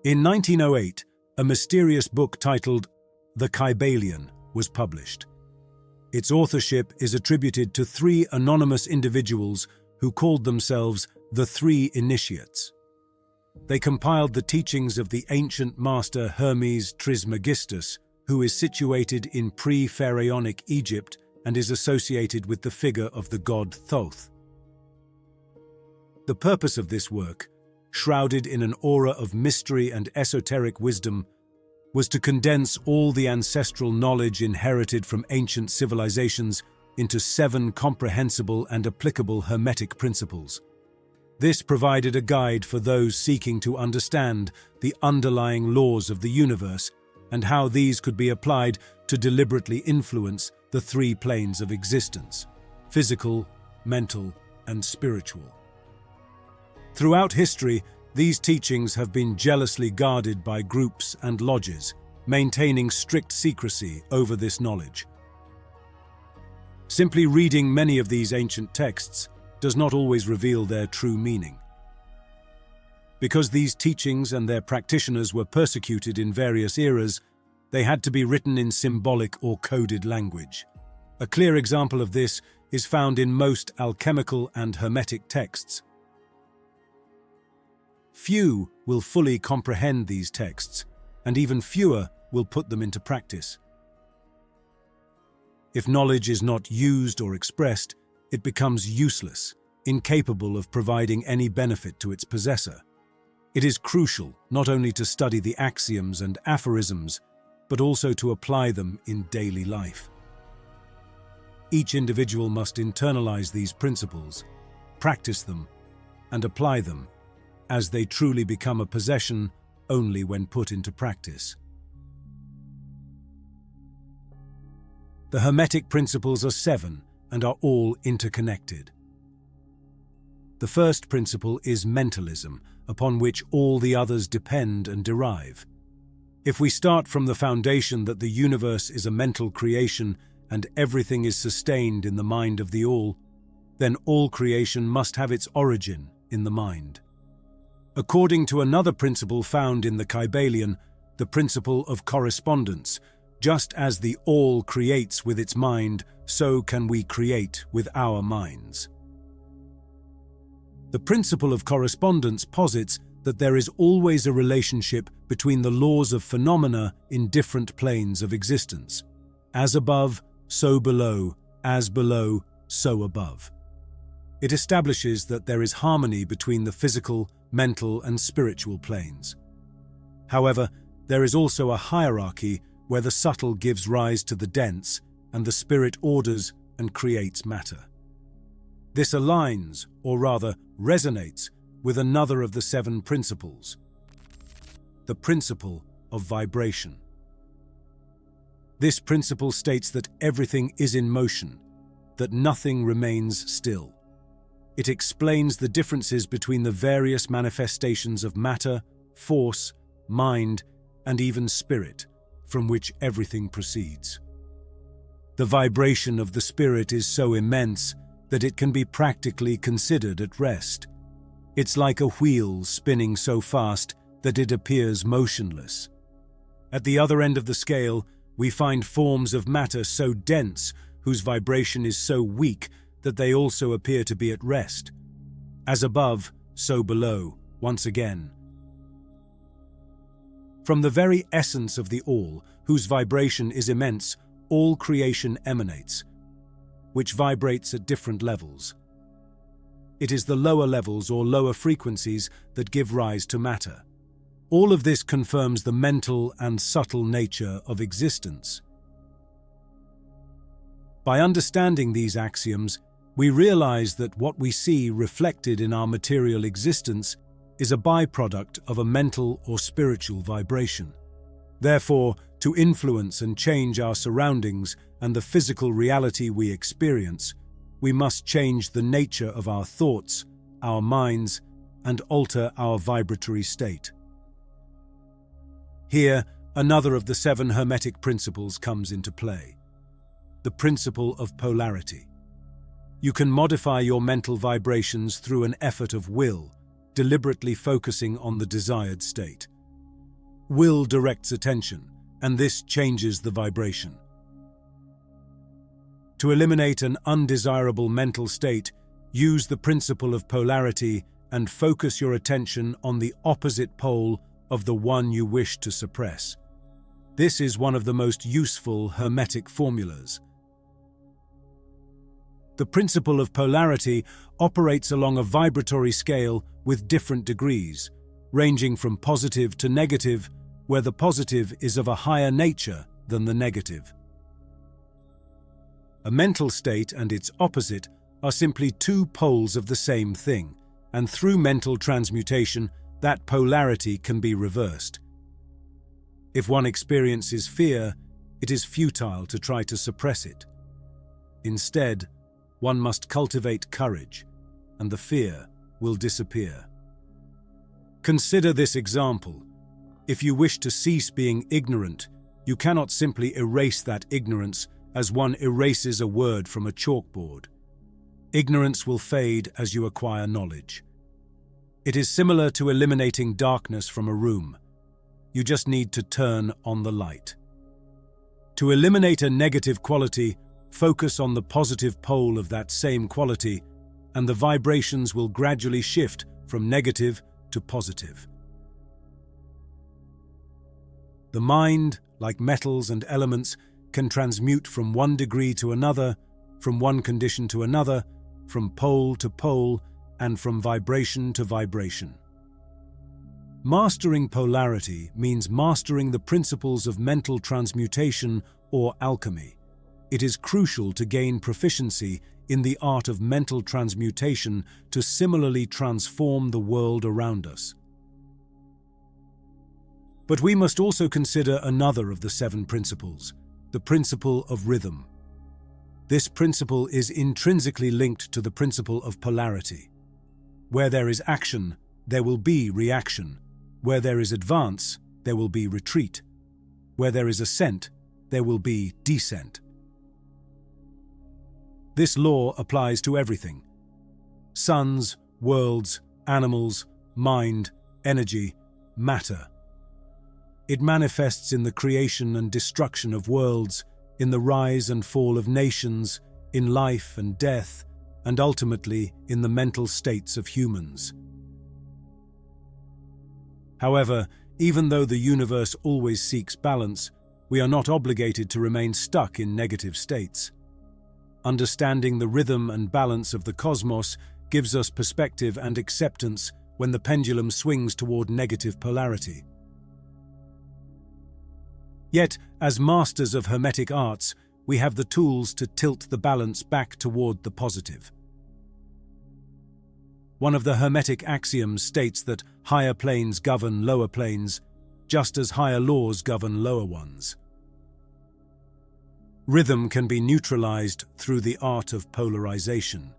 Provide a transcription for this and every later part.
In 1908, a mysterious book titled The Kybalion was published. Its authorship is attributed to three anonymous individuals who called themselves the Three Initiates. They compiled the teachings of the ancient master Hermes Trismegistus, who is situated in pre-pharaonic Egypt and is associated with the figure of the god Thoth. The purpose of this work, shrouded in an aura of mystery and esoteric wisdom, was to condense all the ancestral knowledge inherited from ancient civilizations into 7 comprehensible and applicable Hermetic principles. This provided a guide for those seeking to understand the underlying laws of the universe and how these could be applied to deliberately influence the 3 planes of existence: physical, mental, and spiritual. Throughout history, these teachings have been jealously guarded by groups and lodges, maintaining strict secrecy over this knowledge. Simply reading many of these ancient texts does not always reveal their true meaning. Because these teachings and their practitioners were persecuted in various eras, they had to be written in symbolic or coded language. A clear example of this is found in most alchemical and hermetic texts. Few will fully comprehend these texts, and even fewer will put them into practice. If knowledge is not used or expressed, it becomes useless, incapable of providing any benefit to its possessor. It is crucial not only to study the axioms and aphorisms, but also to apply them in daily life. Each individual must internalize these principles, practice them, and apply them, as they truly become a possession only when put into practice. The Hermetic principles are 7 and are all interconnected. The first principle is mentalism, upon which all the others depend and derive. If we start from the foundation that the universe is a mental creation and everything is sustained in the mind of the all, then all creation must have its origin in the mind. According to another principle found in the Kybalion, the principle of correspondence, just as the all creates with its mind, so can we create with our minds. The principle of correspondence posits that there is always a relationship between the laws of phenomena in different planes of existence. As above, so below, as below, so above. It establishes that there is harmony between the physical, mental, and spiritual planes. However, there is also a hierarchy where the subtle gives rise to the dense and the spirit orders and creates matter. This aligns, or rather resonates, with another of the 7 principles, the principle of vibration. This principle states that everything is in motion, that nothing remains still. It explains the differences between the various manifestations of matter, force, mind, and even spirit, from which everything proceeds. The vibration of the spirit is so immense that it can be practically considered at rest. It's like a wheel spinning so fast that it appears motionless. At the other end of the scale, we find forms of matter so dense whose vibration is so weak that they also appear to be at rest. As above, so below, once again. From the very essence of the all, whose vibration is immense, all creation emanates, which vibrates at different levels. It is the lower levels or lower frequencies that give rise to matter. All of this confirms the mental and subtle nature of existence. By understanding these axioms, we realize that what we see reflected in our material existence is a byproduct of a mental or spiritual vibration. Therefore, to influence and change our surroundings and the physical reality we experience, we must change the nature of our thoughts, our minds, and alter our vibratory state. Here, another of the 7 Hermetic principles comes into play: the principle of polarity. You can modify your mental vibrations through an effort of will, deliberately focusing on the desired state. will directs attention, and this changes the vibration. To eliminate an undesirable mental state, use the principle of polarity and focus your attention on the opposite pole of the one you wish to suppress. This is one of the most useful Hermetic formulas. The principle of polarity operates along a vibratory scale with different degrees, ranging from positive to negative, where the positive is of a higher nature than the negative. A mental state and its opposite are simply two poles of the same thing, and through mental transmutation, that polarity can be reversed. If one experiences fear, it is futile to try to suppress it. Instead, one must cultivate courage, and the fear will disappear. Consider this example. If you wish to cease being ignorant, you cannot simply erase that ignorance as one erases a word from a chalkboard. Ignorance will fade as you acquire knowledge. It is similar to eliminating darkness from a room. You just need to turn on the light. To eliminate a negative quality, focus on the positive pole of that same quality, and the vibrations will gradually shift from negative to positive. The mind, like metals and elements, can transmute from one degree to another, from one condition to another, from pole to pole, and from vibration to vibration. Mastering polarity means mastering the principles of mental transmutation or alchemy. It is crucial to gain proficiency in the art of mental transmutation to similarly transform the world around us. But we must also consider another of the 7 principles, the principle of rhythm. This principle is intrinsically linked to the principle of polarity. Where there is action, there will be reaction. Where there is advance, there will be retreat. Where there is ascent, there will be descent. This law applies to everything: suns, worlds, animals, mind, energy, matter. It manifests in the creation and destruction of worlds, in the rise and fall of nations, in life and death, and ultimately in the mental states of humans. However, even though the universe always seeks balance, we are not obligated to remain stuck in negative states. Understanding the rhythm and balance of the cosmos gives us perspective and acceptance when the pendulum swings toward negative polarity. Yet, as masters of Hermetic arts, we have the tools to tilt the balance back toward the positive. One of the Hermetic axioms states that higher planes govern lower planes, just as higher laws govern lower ones. Rhythm can be neutralized through the art of polarization.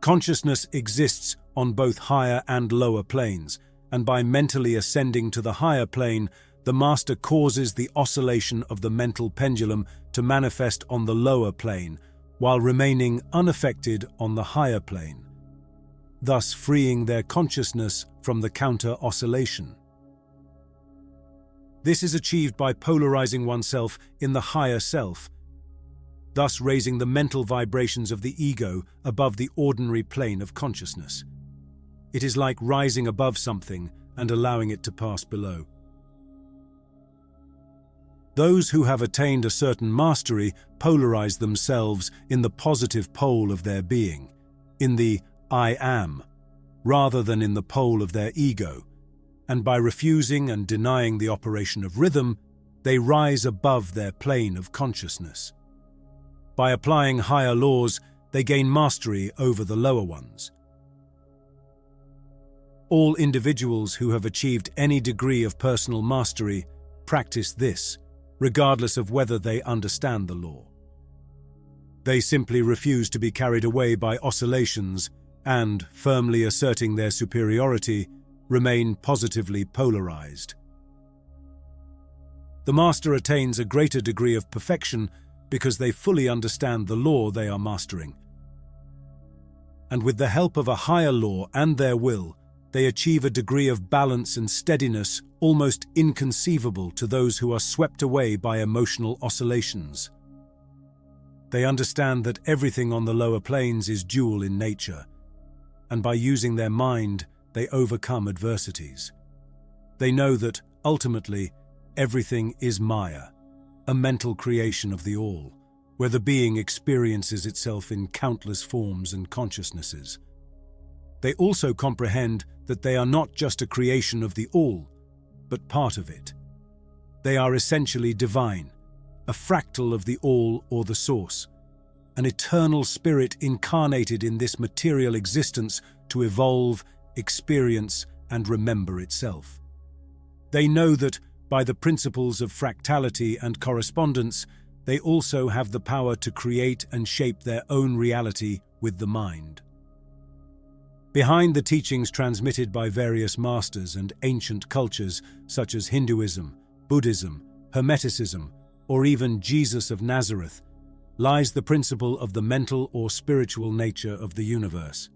Consciousness exists on both higher and lower planes, and by mentally ascending to the higher plane, the master causes the oscillation of the mental pendulum to manifest on the lower plane, while remaining unaffected on the higher plane, thus freeing their consciousness from the counter-oscillation. This is achieved by polarizing oneself in the higher self, thus raising the mental vibrations of the ego above the ordinary plane of consciousness. It is like rising above something and allowing it to pass below. Those who have attained a certain mastery polarize themselves in the positive pole of their being, in the I am, rather than in the pole of their ego, and by refusing and denying the operation of rhythm, they rise above their plane of consciousness. By applying higher laws, they gain mastery over the lower ones. All individuals who have achieved any degree of personal mastery practice this, regardless of whether they understand the law. They simply refuse to be carried away by oscillations and, firmly asserting their superiority, remain positively polarized. The master attains a greater degree of perfection because they fully understand the law they are mastering. And with the help of a higher law and their will, they achieve a degree of balance and steadiness almost inconceivable to those who are swept away by emotional oscillations. They understand that everything on the lower planes is dual in nature, and by using their mind, they overcome adversities. They know that, ultimately, everything is Maya, a mental creation of the All, where the being experiences itself in countless forms and consciousnesses. They also comprehend that they are not just a creation of the All, but part of it. They are essentially divine, a fractal of the All or the Source, an eternal spirit incarnated in this material existence to evolve, experience, and remember itself. They know that, by the principles of fractality and correspondence, they also have the power to create and shape their own reality with the mind. Behind the teachings transmitted by various masters and ancient cultures such as Hinduism, Buddhism, Hermeticism, or even Jesus of Nazareth, lies the principle of the mental or spiritual nature of the universe.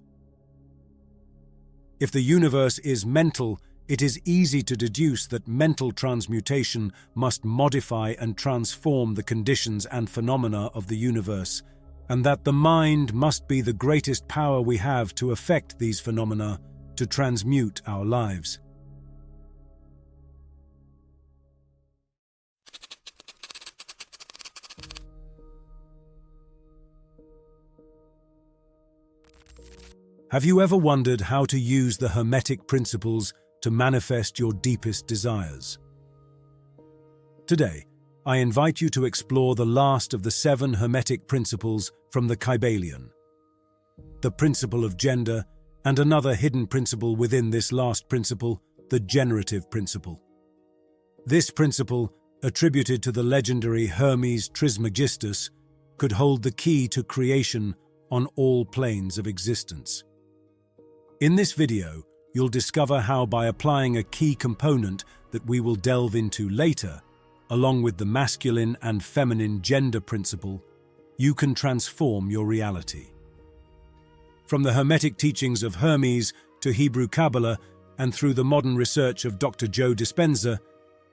If the universe is mental, it is easy to deduce that mental transmutation must modify and transform the conditions and phenomena of the universe, and that the mind must be the greatest power we have to affect these phenomena, to transmute our lives. Have you ever wondered how to use the Hermetic principles to manifest your deepest desires? Today, I invite you to explore the last of the 7 Hermetic principles from the Kybalion, the principle of gender, and another hidden principle within this last principle, the generative principle. This principle, attributed to the legendary Hermes Trismegistus, could hold the key to creation on all planes of existence. In this video, you'll discover how, by applying a key component that we will delve into later, along with the masculine and feminine gender principle, you can transform your reality. From the Hermetic teachings of Hermes to Hebrew Kabbalah and through the modern research of Dr. Joe Dispenza,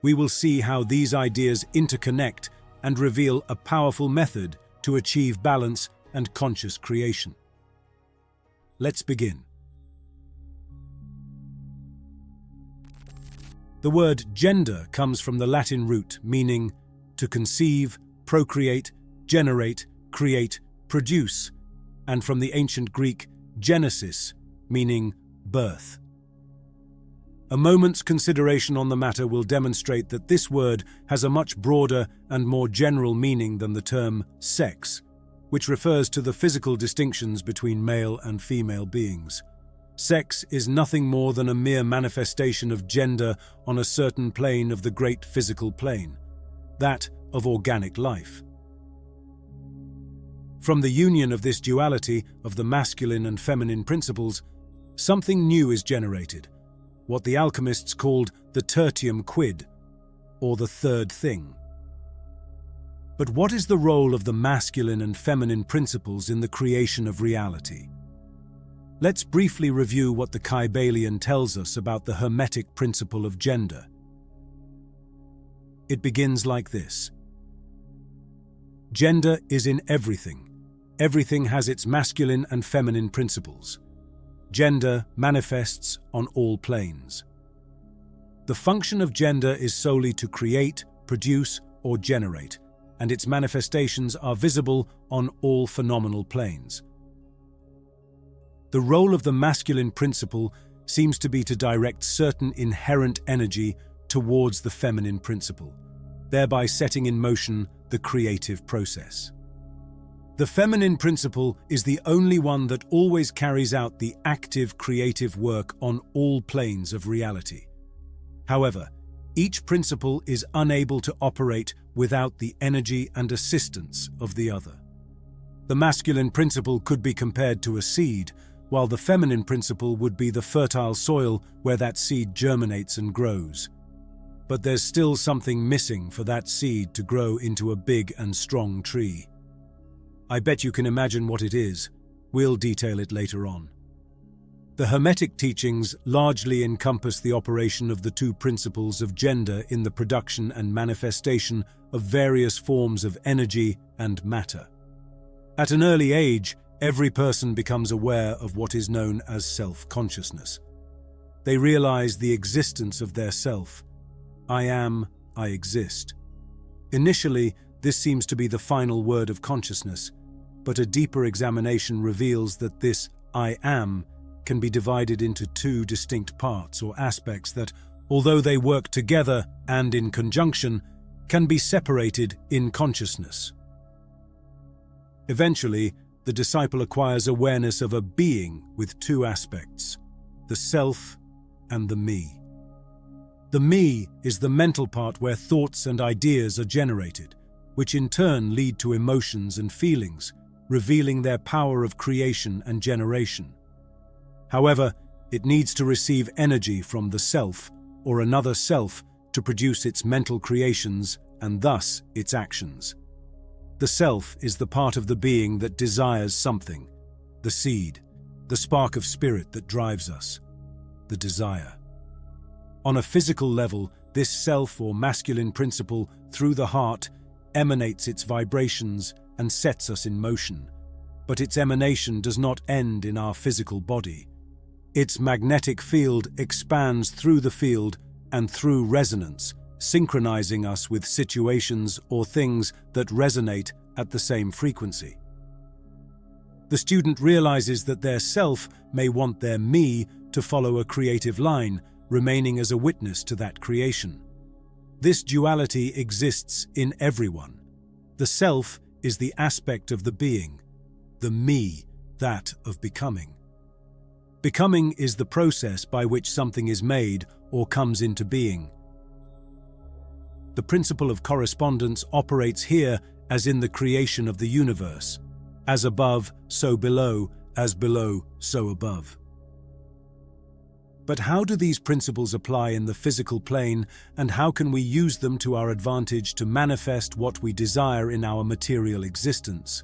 we will see how these ideas interconnect and reveal a powerful method to achieve balance and conscious creation. Let's begin. The word gender comes from the Latin root meaning to conceive, procreate, generate, create, produce, and from the ancient Greek genesis, meaning birth. A moment's consideration on the matter will demonstrate that this word has a much broader and more general meaning than the term sex, which refers to the physical distinctions between male and female beings. Sex is nothing more than a mere manifestation of gender on a certain plane of the great physical plane, that of organic life. From the union of this duality of the masculine and feminine principles, something new is generated, what the alchemists called the tertium quid, or the third thing. But what is the role of the masculine and feminine principles in the creation of reality? Let's briefly review what the Kybalion tells us about the Hermetic principle of gender. It begins like this. Gender is in everything. Everything has its masculine and feminine principles. Gender manifests on all planes. The function of gender is solely to create, produce, or generate, and its manifestations are visible on all phenomenal planes. The role of the masculine principle seems to be to direct certain inherent energy towards the feminine principle, thereby setting in motion the creative process. The feminine principle is the only one that always carries out the active creative work on all planes of reality. However, each principle is unable to operate without the energy and assistance of the other. The masculine principle could be compared to a seed, while the feminine principle would be the fertile soil where that seed germinates and grows. But there's still something missing for that seed to grow into a big and strong tree. I bet you can imagine what it is. We'll detail it later on. The Hermetic teachings largely encompass the operation of the two principles of gender in the production and manifestation of various forms of energy and matter. At an early age, every person becomes aware of what is known as self-consciousness. They realize the existence of their self. I am, I exist. Initially, this seems to be the final word of consciousness, but a deeper examination reveals that this I am can be divided into two distinct parts or aspects that, although they work together and in conjunction, can be separated in consciousness. Eventually, the disciple acquires awareness of a being with two aspects, the self and the me. The me is the mental part where thoughts and ideas are generated, which in turn lead to emotions and feelings, revealing their power of creation and generation. However, it needs to receive energy from the self or another self to produce its mental creations and thus its actions. The self is the part of the being that desires something, the seed, the spark of spirit that drives us, the desire. On a physical level, this self or masculine principle through the heart emanates its vibrations and sets us in motion, but its emanation does not end in our physical body. Its magnetic field expands through the field and through resonance, synchronizing us with situations or things that resonate at the same frequency. The student realizes that their self may want their me to follow a creative line, remaining as a witness to that creation. This duality exists in everyone. The self is the aspect of the being, the me, that of becoming. Becoming is the process by which something is made or comes into being. The principle of correspondence operates here as in the creation of the universe. As above, so below, as below, so above. But how do these principles apply in the physical plane, and how can we use them to our advantage to manifest what we desire in our material existence?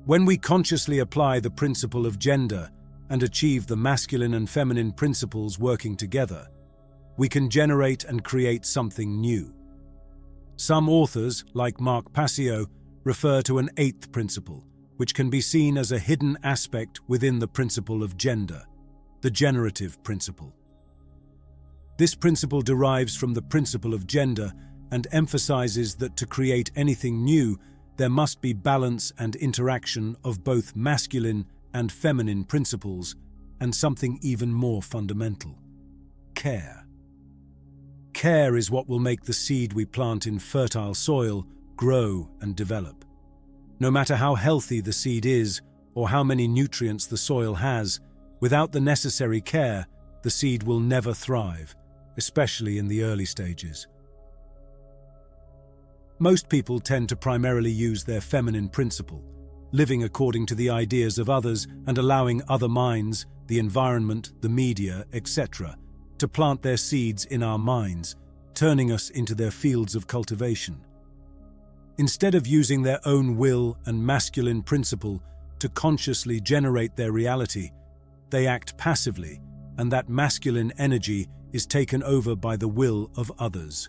When we consciously apply the principle of gender and achieve the masculine and feminine principles working together, we can generate and create something new. Some authors, like Mark Passio, refer to an eighth principle, which can be seen as a hidden aspect within the principle of gender, the generative principle. This principle derives from the principle of gender and emphasizes that to create anything new, there must be balance and interaction of both masculine and feminine principles, and something even more fundamental: care. Care is what will make the seed we plant in fertile soil grow and develop. No matter how healthy the seed is or how many nutrients the soil has, without the necessary care, the seed will never thrive, especially in the early stages. Most people tend to primarily use their feminine principle, living according to the ideas of others and allowing other minds, the environment, the media, etc., to plant their seeds in our minds, turning us into their fields of cultivation. Instead of using their own will and masculine principle to consciously generate their reality, they act passively, and that masculine energy is taken over by the will of others.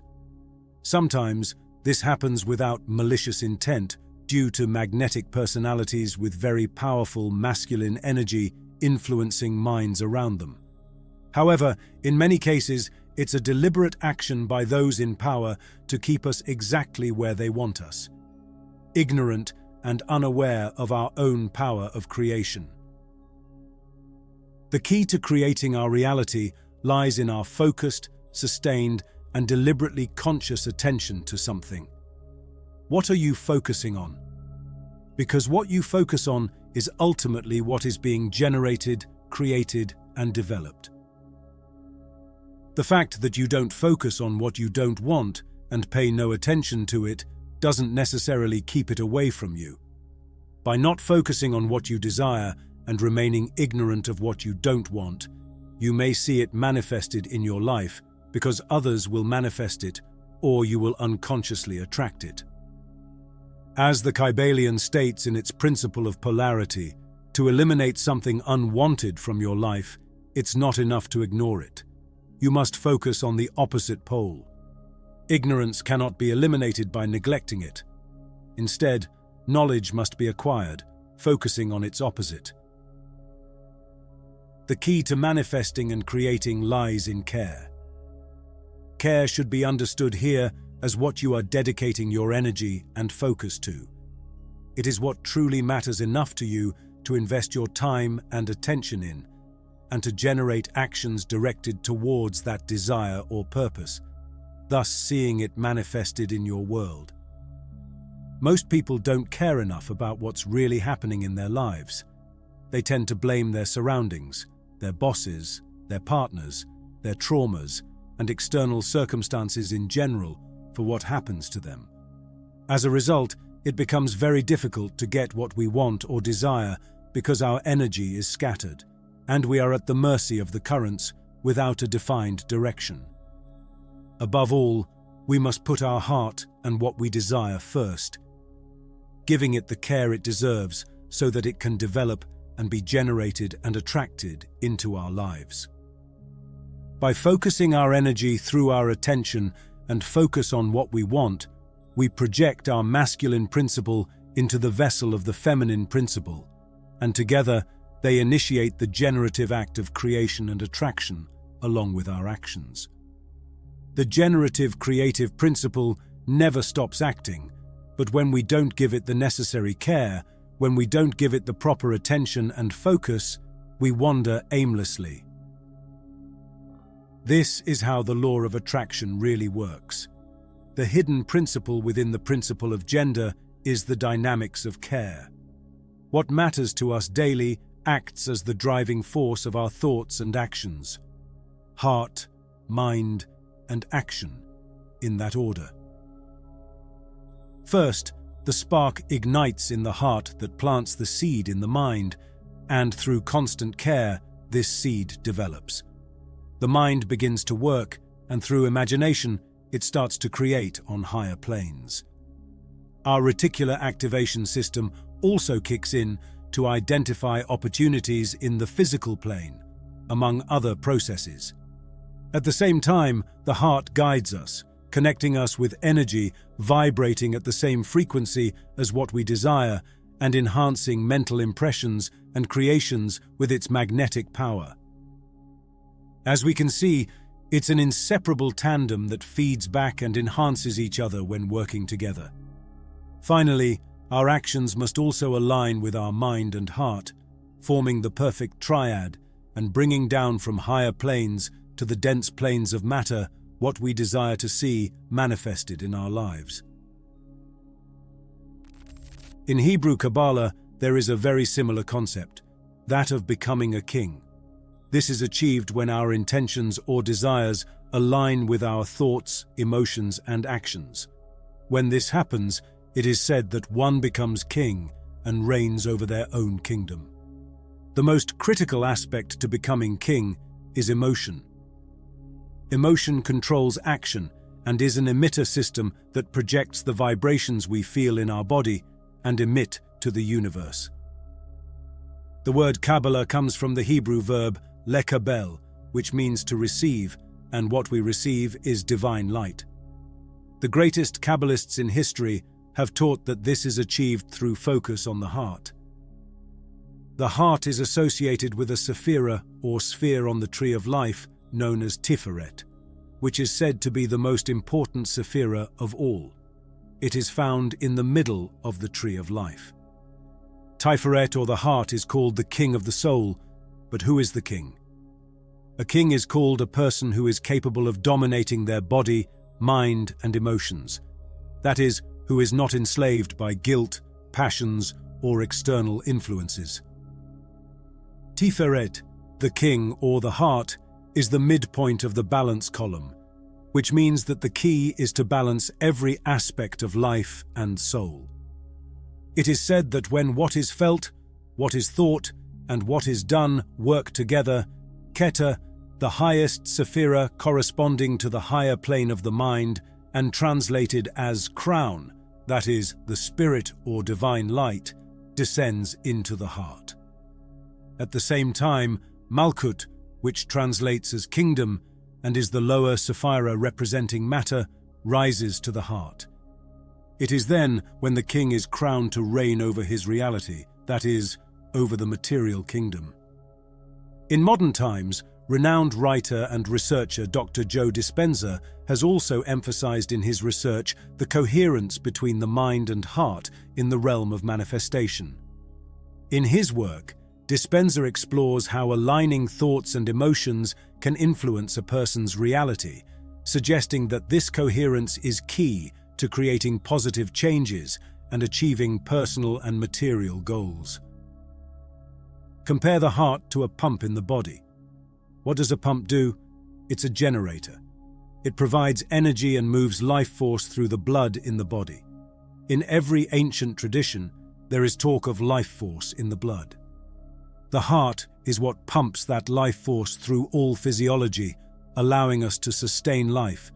Sometimes this happens without malicious intent, due to magnetic personalities with very powerful masculine energy influencing minds around them. However, in many cases, it's a deliberate action by those in power to keep us exactly where they want us, ignorant and unaware of our own power of creation. The key to creating our reality lies in our focused, sustained, and deliberately conscious attention to something. What are you focusing on? Because what you focus on is ultimately what is being generated, created, and developed. The fact that you don't focus on what you don't want and pay no attention to it doesn't necessarily keep it away from you. By not focusing on what you desire and remaining ignorant of what you don't want, you may see it manifested in your life because others will manifest it, or you will unconsciously attract it. As the Kybalion states in its principle of polarity, to eliminate something unwanted from your life, it's not enough to ignore it. You must focus on the opposite pole. Ignorance cannot be eliminated by neglecting it. Instead, knowledge must be acquired, focusing on its opposite. The key to manifesting and creating lies in care. Care should be understood here as what you are dedicating your energy and focus to. It is what truly matters enough to you to invest your time and attention in, and to generate actions directed towards that desire or purpose, thus seeing it manifested in your world. Most people don't care enough about what's really happening in their lives. They tend to blame their surroundings, their bosses, their partners, their traumas, and external circumstances in general for what happens to them. As a result, it becomes very difficult to get what we want or desire because our energy is scattered, and we are at the mercy of the currents without a defined direction. Above all, we must put our heart and what we desire first, giving it the care it deserves so that it can develop and be generated and attracted into our lives. By focusing our energy through our attention and focus on what we want, we project our masculine principle into the vessel of the feminine principle, and together they initiate the generative act of creation and attraction along with our actions. The generative creative principle never stops acting, but when we don't give it the necessary care, when we don't give it the proper attention and focus, we wander aimlessly. This is how the law of attraction really works. The hidden principle within the principle of gender is the dynamics of care. What matters to us daily acts as the driving force of our thoughts and actions. Heart, mind, and action, in that order. First, the spark ignites in the heart that plants the seed in the mind, and through constant care, this seed develops. The mind begins to work, and through imagination, it starts to create on higher planes. Our reticular activation system also kicks in to identify opportunities in the physical plane, among other processes. At the same time, the heart guides us, connecting us with energy vibrating at the same frequency as what we desire and enhancing mental impressions and creations with its magnetic power. As we can see, it's an inseparable tandem that feeds back and enhances each other when working together. Finally, our actions must also align with our mind and heart, forming the perfect triad and bringing down from higher planes to the dense planes of matter what we desire to see manifested in our lives. In Hebrew Kabbalah, there is a very similar concept, that of becoming a king. This is achieved when our intentions or desires align with our thoughts, emotions, and actions. When this happens, it is said that one becomes king and reigns over their own kingdom. The most critical aspect to becoming king is emotion. Emotion controls action and is an emitter system that projects the vibrations we feel in our body and emit to the universe. The word Kabbalah comes from the Hebrew verb lekabel, which means to receive, and what we receive is divine light. The greatest Kabbalists in history have taught that this is achieved through focus on the heart. The heart is associated with a sephira or sphere on the tree of life known as Tiferet, which is said to be the most important sephira of all. It is found in the middle of the tree of life. Tiferet, or the heart, is called the king of the soul, but who is the king? A king is called a person who is capable of dominating their body, mind, and emotions. That is, who is not enslaved by guilt, passions, or external influences. Tiferet, the king or the heart, is the midpoint of the balance column, which means that the key is to balance every aspect of life and soul. It is said that when what is felt, what is thought, and what is done work together, Keter, the highest sephira corresponding to the higher plane of the mind and translated as crown, that is, the spirit or divine light, descends into the heart. At the same time, Malkut, which translates as kingdom and is the lower Sephira representing matter, rises to the heart. It is then when the king is crowned to reign over his reality, that is, over the material kingdom. In modern times, renowned writer and researcher Dr. Joe Dispenza has also emphasized in his research the coherence between the mind and heart in the realm of manifestation. In his work, Dispenza explores how aligning thoughts and emotions can influence a person's reality, suggesting that this coherence is key to creating positive changes and achieving personal and material goals. Compare the heart to a pump in the body. What does a pump do? It's a generator. It provides energy and moves life force through the blood in the body. In every ancient tradition, there is talk of life force in the blood. The heart is what pumps that life force through all physiology, allowing us to sustain life.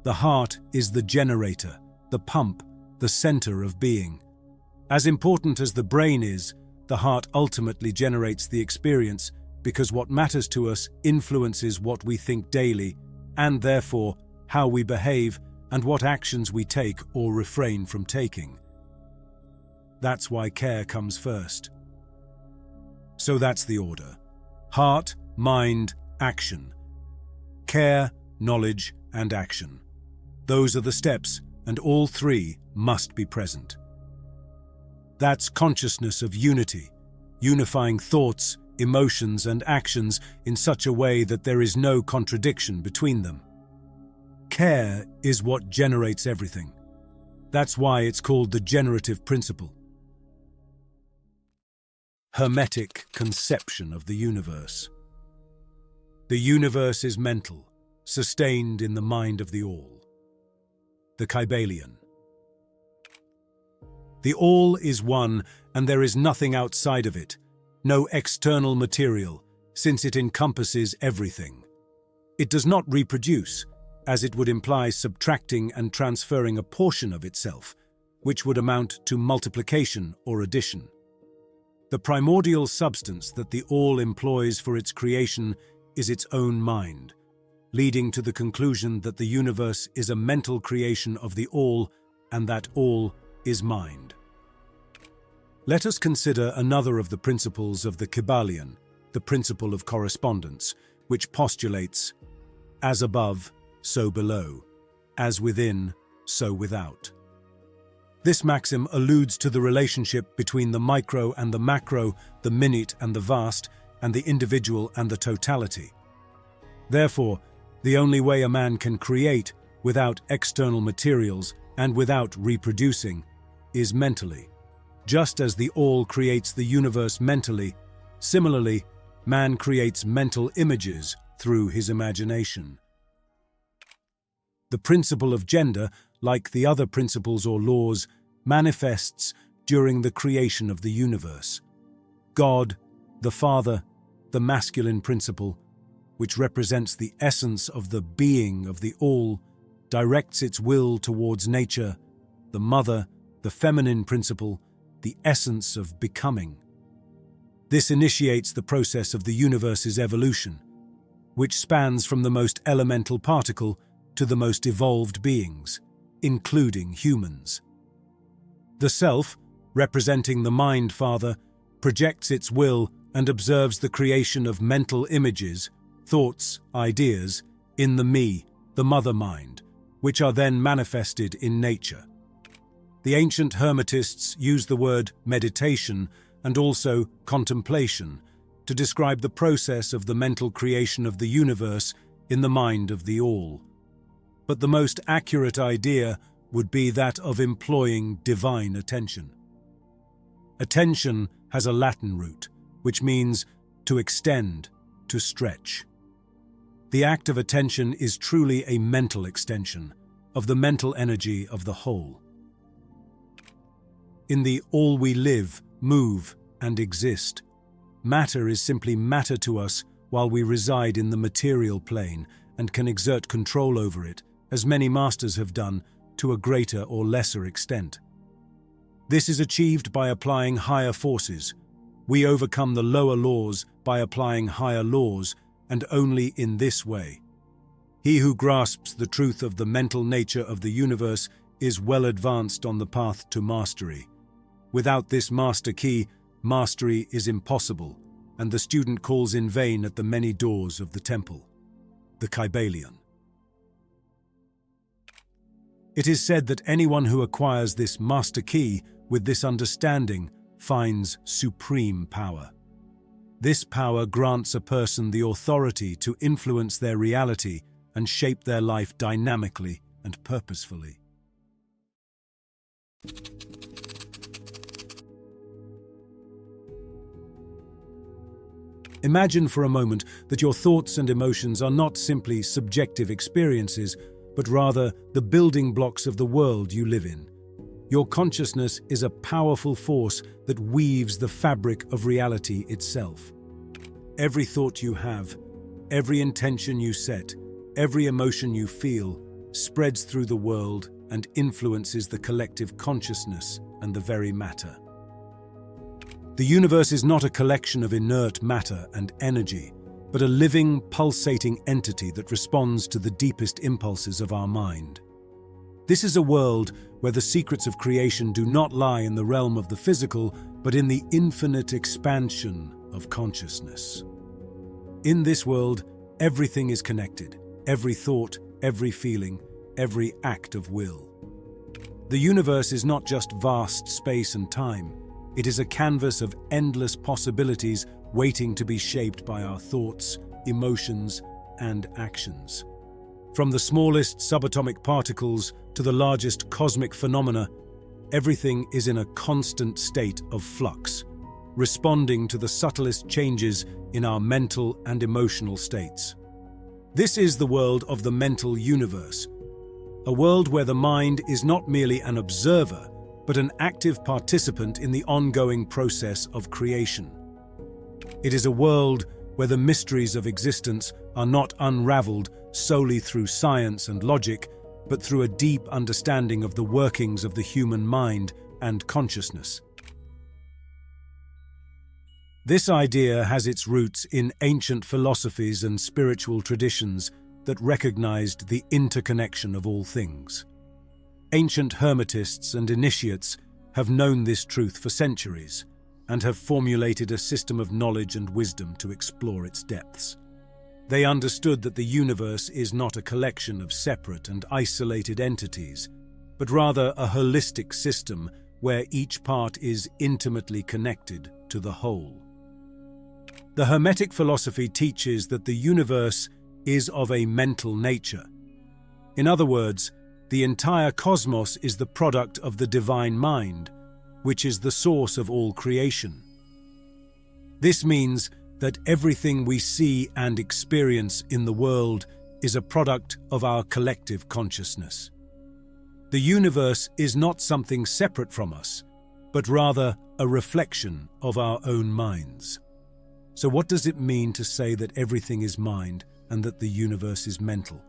The heart is the generator, the pump, the center of being. As important as the brain is, the heart ultimately generates the experience because what matters to us influences what we think daily and therefore how we behave and what actions we take or refrain from taking. That's why care comes first. So that's the order. Heart, mind, action. Care, knowledge, and action. Those are the steps, and all three must be present. That's consciousness of unity, unifying thoughts, emotions, and actions in such a way that there is no contradiction between them. Care is what generates everything. That's why it's called the generative principle. Hermetic conception of the universe. The universe is mental, sustained in the mind of the all. The Kybalion. The all is one, and there is nothing outside of it, no external material, since it encompasses everything. It does not reproduce, as it would imply subtracting and transferring a portion of itself, which would amount to multiplication or addition. The primordial substance that the all employs for its creation is its own mind, leading to the conclusion that the universe is a mental creation of the all, and that all is mind. Let us consider another of the principles of the Kybalion, the principle of correspondence, which postulates, as above, so below, as within, so without. This maxim alludes to the relationship between the micro and the macro, the minute and the vast, and the individual and the totality. Therefore, the only way a man can create without external materials and without reproducing is mentally. Just as the all creates the universe mentally, similarly, man creates mental images through his imagination. The principle of gender, like the other principles or laws, manifests during the creation of the universe. God, the Father, the masculine principle, which represents the essence of the being of the all, directs its will towards nature, the Mother, the feminine principle, the essence of becoming. This initiates the process of the universe's evolution, which spans from the most elemental particle to the most evolved beings, including humans. The self, representing the mind father, projects its will and observes the creation of mental images, thoughts, ideas, in the me, the mother mind, which are then manifested in nature. The ancient Hermetists use the word meditation and also contemplation to describe the process of the mental creation of the universe in the mind of the all. But the most accurate idea would be that of employing divine attention. Attention has a Latin root, which means to extend, to stretch. The act of attention is truly a mental extension of the mental energy of the whole. In the all we live, move, and exist, matter is simply matter to us while we reside in the material plane and can exert control over it, as many masters have done, to a greater or lesser extent. This is achieved by applying higher forces. We overcome the lower laws by applying higher laws, and only in this way. He who grasps the truth of the mental nature of the universe is well advanced on the path to mastery. Without this master key, mastery is impossible, and the student calls in vain at the many doors of the temple. The Kybalion. It is said that anyone who acquires this master key with this understanding finds supreme power. This power grants a person the authority to influence their reality and shape their life dynamically and purposefully. Imagine for a moment that your thoughts and emotions are not simply subjective experiences, but rather the building blocks of the world you live in. Your consciousness is a powerful force that weaves the fabric of reality itself. Every thought you have, every intention you set, every emotion you feel, spreads through the world and influences the collective consciousness and the very matter. The universe is not a collection of inert matter and energy, but a living, pulsating entity that responds to the deepest impulses of our mind. This is a world where the secrets of creation do not lie in the realm of the physical, but in the infinite expansion of consciousness. In this world, everything is connected, every thought, every feeling, every act of will. The universe is not just vast space and time, it is a canvas of endless possibilities waiting to be shaped by our thoughts, emotions, and actions. From the smallest subatomic particles to the largest cosmic phenomena, everything is in a constant state of flux, responding to the subtlest changes in our mental and emotional states. This is the world of the mental universe, a world where the mind is not merely an observer, but an active participant in the ongoing process of creation. It is a world where the mysteries of existence are not unraveled solely through science and logic, but through a deep understanding of the workings of the human mind and consciousness. This idea has its roots in ancient philosophies and spiritual traditions that recognized the interconnection of all things. Ancient Hermetists and initiates have known this truth for centuries and have formulated a system of knowledge and wisdom to explore its depths. They understood that the universe is not a collection of separate and isolated entities, but rather a holistic system where each part is intimately connected to the whole. The Hermetic philosophy teaches that the universe is of a mental nature. In other words, the entire cosmos is the product of the divine mind, which is the source of all creation. This means that everything we see and experience in the world is a product of our collective consciousness. The universe is not something separate from us, but rather a reflection of our own minds. So what does it mean to say that everything is mind and that the universe is mental?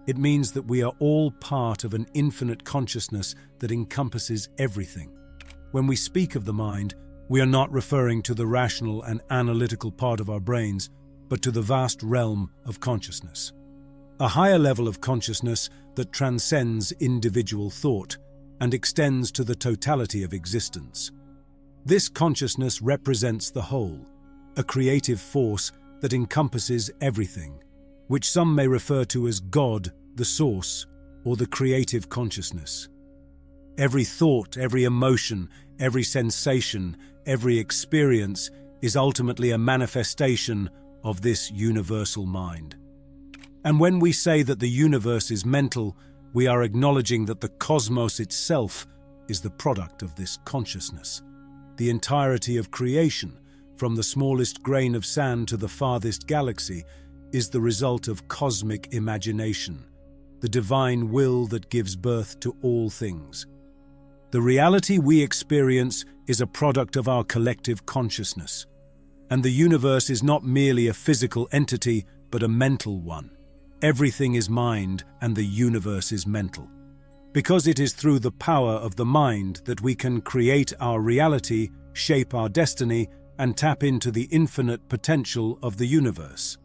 It means that we are all part of an infinite consciousness that encompasses everything. When we speak of the mind, we are not referring to the rational and analytical part of our brains, but to the vast realm of consciousness. A higher level of consciousness that transcends individual thought and extends to the totality of existence. This consciousness represents the whole, a creative force that encompasses everything, which some may refer to as God, the source, or the creative consciousness. Every thought, every emotion, every sensation, every experience is ultimately a manifestation of this universal mind. And when we say that the universe is mental, we are acknowledging that the cosmos itself is the product of this consciousness. The entirety of creation, from the smallest grain of sand to the farthest galaxy, is the result of cosmic imagination, the divine will that gives birth to all things. The reality we experience is a product of our collective consciousness, and the universe is not merely a physical entity, but a mental one. Everything is mind, and the universe is mental. Because it is through the power of the mind that we can create our reality, shape our destiny, and tap into the infinite potential of the universe.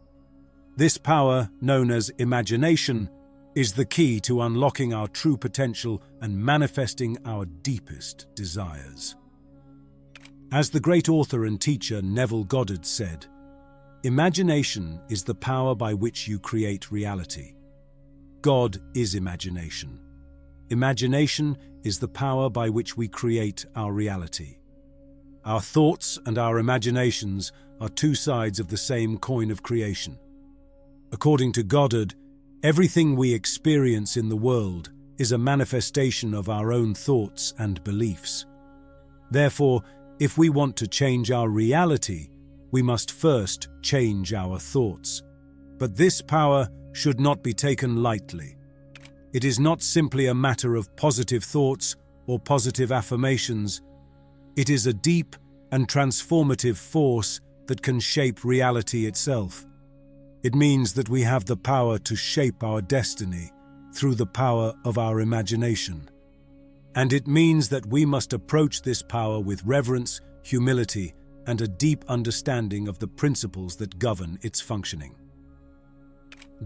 This power, known as imagination, is the key to unlocking our true potential and manifesting our deepest desires. As the great author and teacher Neville Goddard said, "Imagination is the power by which you create reality. God is imagination. Imagination is the power by which we create our reality." Our thoughts and our imaginations are two sides of the same coin of creation. According to Goddard, everything we experience in the world is a manifestation of our own thoughts and beliefs. Therefore, if we want to change our reality, we must first change our thoughts. But this power should not be taken lightly. It is not simply a matter of positive thoughts or positive affirmations. It is a deep and transformative force that can shape reality itself. It means that we have the power to shape our destiny through the power of our imagination. And it means that we must approach this power with reverence, humility, and a deep understanding of the principles that govern its functioning.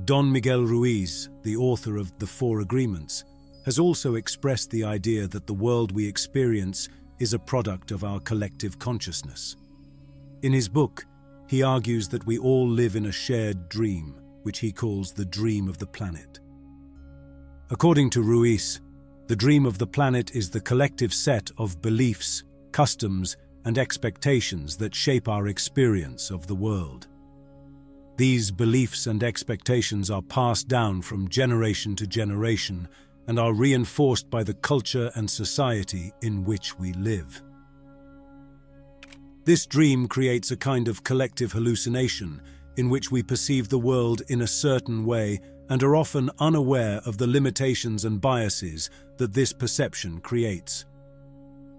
Don Miguel Ruiz, the author of The Four Agreements, has also expressed the idea that the world we experience is a product of our collective consciousness. In his book, he argues that we all live in a shared dream, which he calls the dream of the planet. According to Ruiz, the dream of the planet is the collective set of beliefs, customs, and expectations that shape our experience of the world. These beliefs and expectations are passed down from generation to generation and are reinforced by the culture and society in which we live. This dream creates a kind of collective hallucination in which we perceive the world in a certain way and are often unaware of the limitations and biases that this perception creates.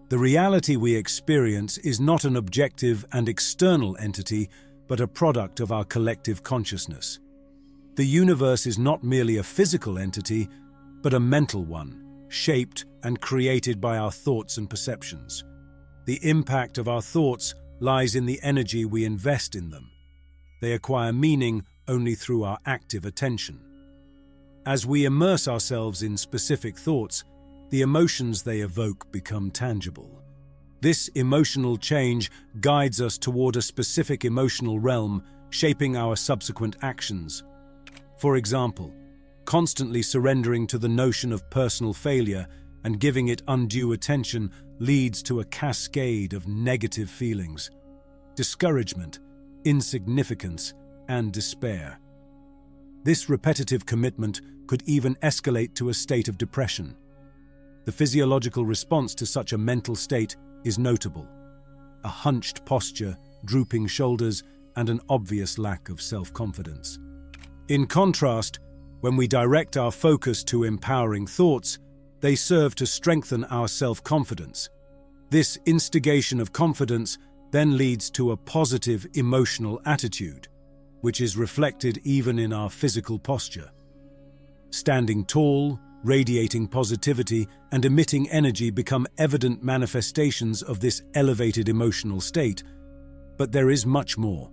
The reality we experience is not an objective and external entity, but a product of our collective consciousness. The universe is not merely a physical entity, but a mental one, shaped and created by our thoughts and perceptions. The impact of our thoughts lies in the energy we invest in them. They acquire meaning only through our active attention. As we immerse ourselves in specific thoughts, the emotions they evoke become tangible. This emotional change guides us toward a specific emotional realm, shaping our subsequent actions. For example, constantly surrendering to the notion of personal failure and giving it undue attention leads to a cascade of negative feelings: discouragement, insignificance, and despair. This repetitive commitment could even escalate to a state of depression. The physiological response to such a mental state is notable: a hunched posture, drooping shoulders, and an obvious lack of self-confidence. In contrast, when we direct our focus to empowering thoughts, they serve to strengthen our self-confidence. This instigation of confidence then leads to a positive emotional attitude, which is reflected even in our physical posture. Standing tall, radiating positivity, and emitting energy become evident manifestations of this elevated emotional state. But there is much more.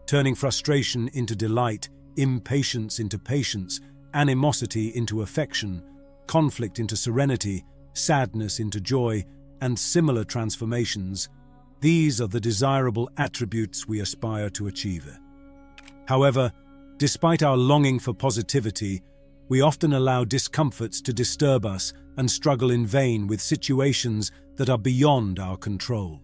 Turning frustration into delight, impatience into patience, animosity into affection, conflict into serenity, sadness into joy, and similar transformations, these are the desirable attributes we aspire to achieve. However, despite our longing for positivity, we often allow discomforts to disturb us and struggle in vain with situations that are beyond our control.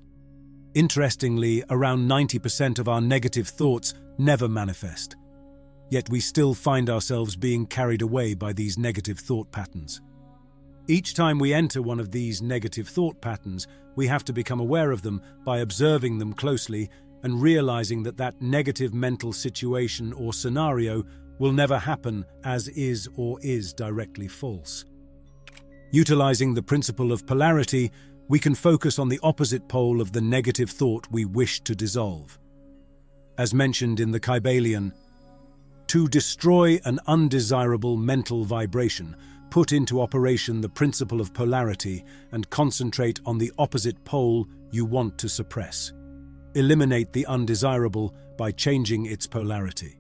Interestingly, around 90% of our negative thoughts never manifest. Yet we still find ourselves being carried away by these negative thought patterns. Each time we enter one of these negative thought patterns, we have to become aware of them by observing them closely and realizing that that negative mental situation or scenario will never happen as is or is directly false. Utilizing the principle of polarity, we can focus on the opposite pole of the negative thought we wish to dissolve. As mentioned in the Kybalion, to destroy an undesirable mental vibration, put into operation the principle of polarity and concentrate on the opposite pole you want to suppress. Eliminate the undesirable by changing its polarity.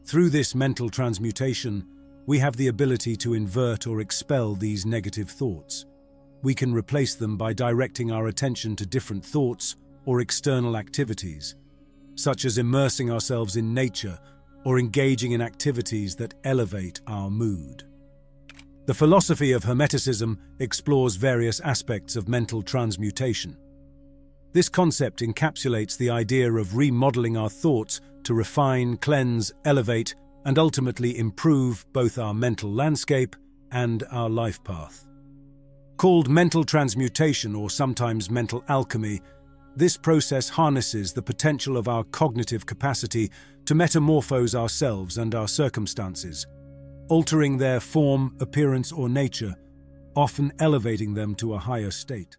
Through this mental transmutation, we have the ability to invert or expel these negative thoughts. We can replace them by directing our attention to different thoughts or external activities, such as immersing ourselves in nature or engaging in activities that elevate our mood. The philosophy of Hermeticism explores various aspects of mental transmutation. This concept encapsulates the idea of remodeling our thoughts to refine, cleanse, elevate, and ultimately improve both our mental landscape and our life path. Called mental transmutation or sometimes mental alchemy, this process harnesses the potential of our cognitive capacity to metamorphose ourselves and our circumstances, altering their form, appearance, or nature, often elevating them to a higher state.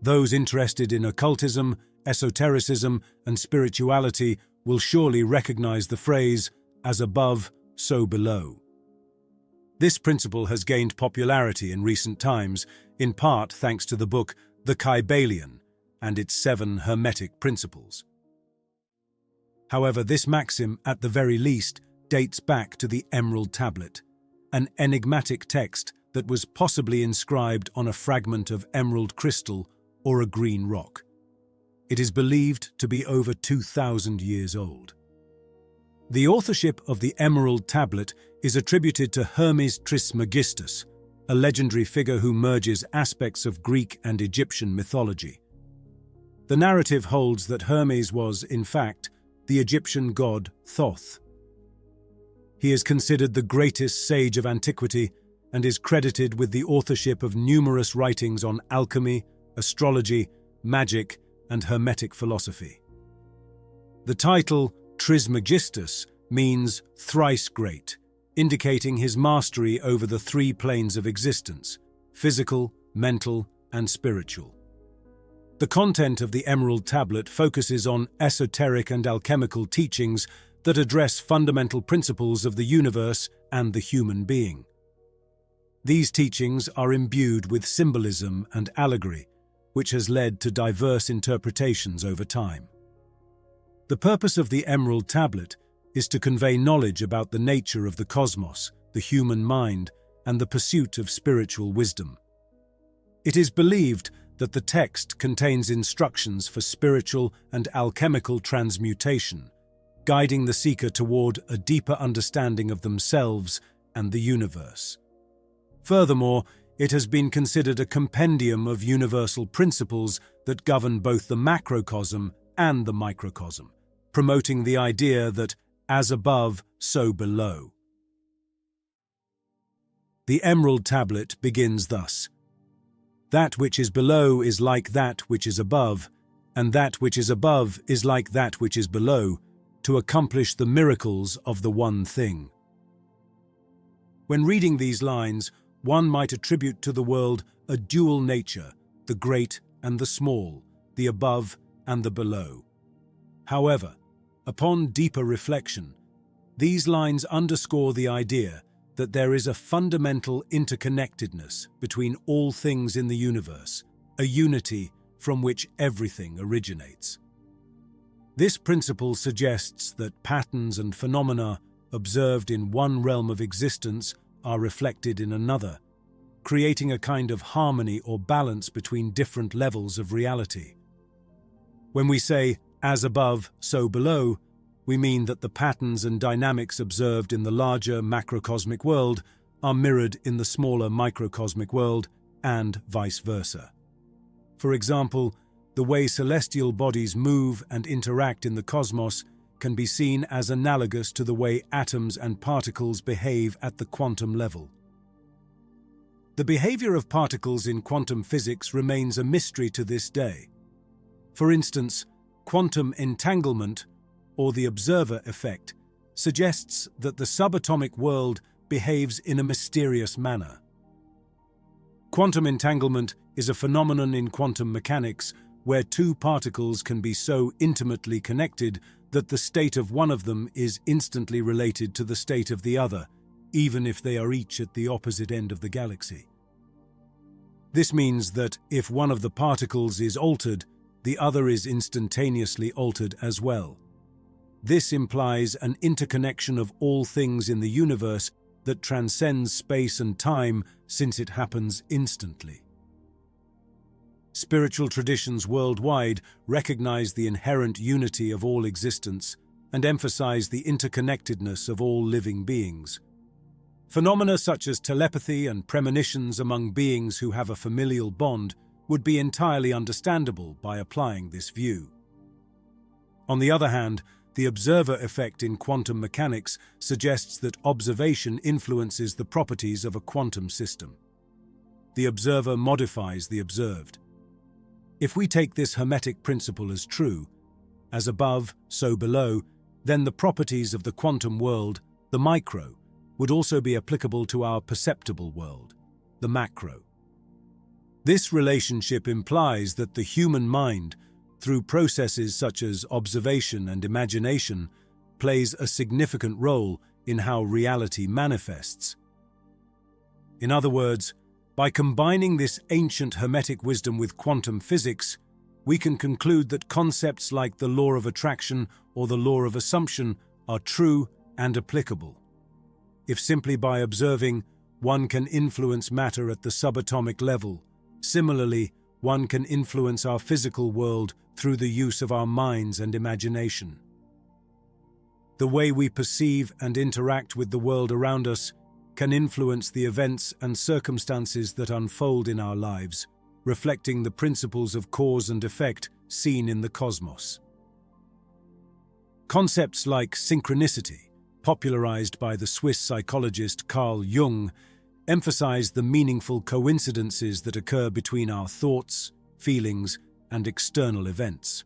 Those interested in occultism, esotericism, and spirituality will surely recognize the phrase, "as above, so below." This principle has gained popularity in recent times, in part thanks to the book The Kybalion and its 7 Hermetic principles. However, this maxim, at the very least, dates back to the Emerald Tablet, an enigmatic text that was possibly inscribed on a fragment of emerald crystal or a green rock. It is believed to be over 2,000 years old. The authorship of the Emerald Tablet is attributed to Hermes Trismegistus, a legendary figure who merges aspects of Greek and Egyptian mythology. The narrative holds that Hermes was, in fact, the Egyptian god Thoth. He is considered the greatest sage of antiquity and is credited with the authorship of numerous writings on alchemy, astrology, magic, and Hermetic philosophy. The title Trismegistus means thrice great, indicating his mastery over the 3 planes of existence: physical, mental, and spiritual. The content of the Emerald Tablet focuses on esoteric and alchemical teachings that address fundamental principles of the universe and the human being. These teachings are imbued with symbolism and allegory, which has led to diverse interpretations over time. The purpose of the Emerald Tablet is to convey knowledge about the nature of the cosmos, the human mind, and the pursuit of spiritual wisdom. It is believed that the text contains instructions for spiritual and alchemical transmutation, guiding the seeker toward a deeper understanding of themselves and the universe. Furthermore, it has been considered a compendium of universal principles that govern both the macrocosm and the microcosm, promoting the idea that as above, so below. The Emerald Tablet begins thus: "That which is below is like that which is above, and that which is above is like that which is below, to accomplish the miracles of the one thing." When reading these lines, one might attribute to the world a dual nature, the great and the small, the above and the below. However, upon deeper reflection, these lines underscore the idea that there is a fundamental interconnectedness between all things in the universe, a unity from which everything originates. This principle suggests that patterns and phenomena observed in one realm of existence are reflected in another, creating a kind of harmony or balance between different levels of reality. When we say, "as above, so below," we mean that the patterns and dynamics observed in the larger macrocosmic world are mirrored in the smaller microcosmic world, and vice versa. For example, the way celestial bodies move and interact in the cosmos can be seen as analogous to the way atoms and particles behave at the quantum level. The behavior of particles in quantum physics remains a mystery to this day. For instance, quantum entanglement, or the observer effect, suggests that the subatomic world behaves in a mysterious manner. Quantum entanglement is a phenomenon in quantum mechanics where 2 particles can be so intimately connected that the state of one of them is instantly related to the state of the other, even if they are each at the opposite end of the galaxy. This means that if one of the particles is altered, the other is instantaneously altered as well. This implies an interconnection of all things in the universe that transcends space and time, since it happens instantly. Spiritual traditions worldwide recognize the inherent unity of all existence and emphasize the interconnectedness of all living beings. Phenomena such as telepathy and premonitions among beings who have a familial bond would be entirely understandable by applying this view. On the other hand, the observer effect in quantum mechanics suggests that observation influences the properties of a quantum system. The observer modifies the observed. If we take this Hermetic principle as true, as above, so below, then the properties of the quantum world, the micro, would also be applicable to our perceptible world, the macro. This relationship implies that the human mind, through processes such as observation and imagination, plays a significant role in how reality manifests. In other words, by combining this ancient Hermetic wisdom with quantum physics, we can conclude that concepts like the law of attraction or the law of assumption are true and applicable. If simply by observing, one can influence matter at the subatomic level, similarly, one can influence our physical world through the use of our minds and imagination. The way we perceive and interact with the world around us can influence the events and circumstances that unfold in our lives, reflecting the principles of cause and effect seen in the cosmos. Concepts like synchronicity, popularized by the Swiss psychologist Carl Jung, emphasize the meaningful coincidences that occur between our thoughts, feelings, and external events.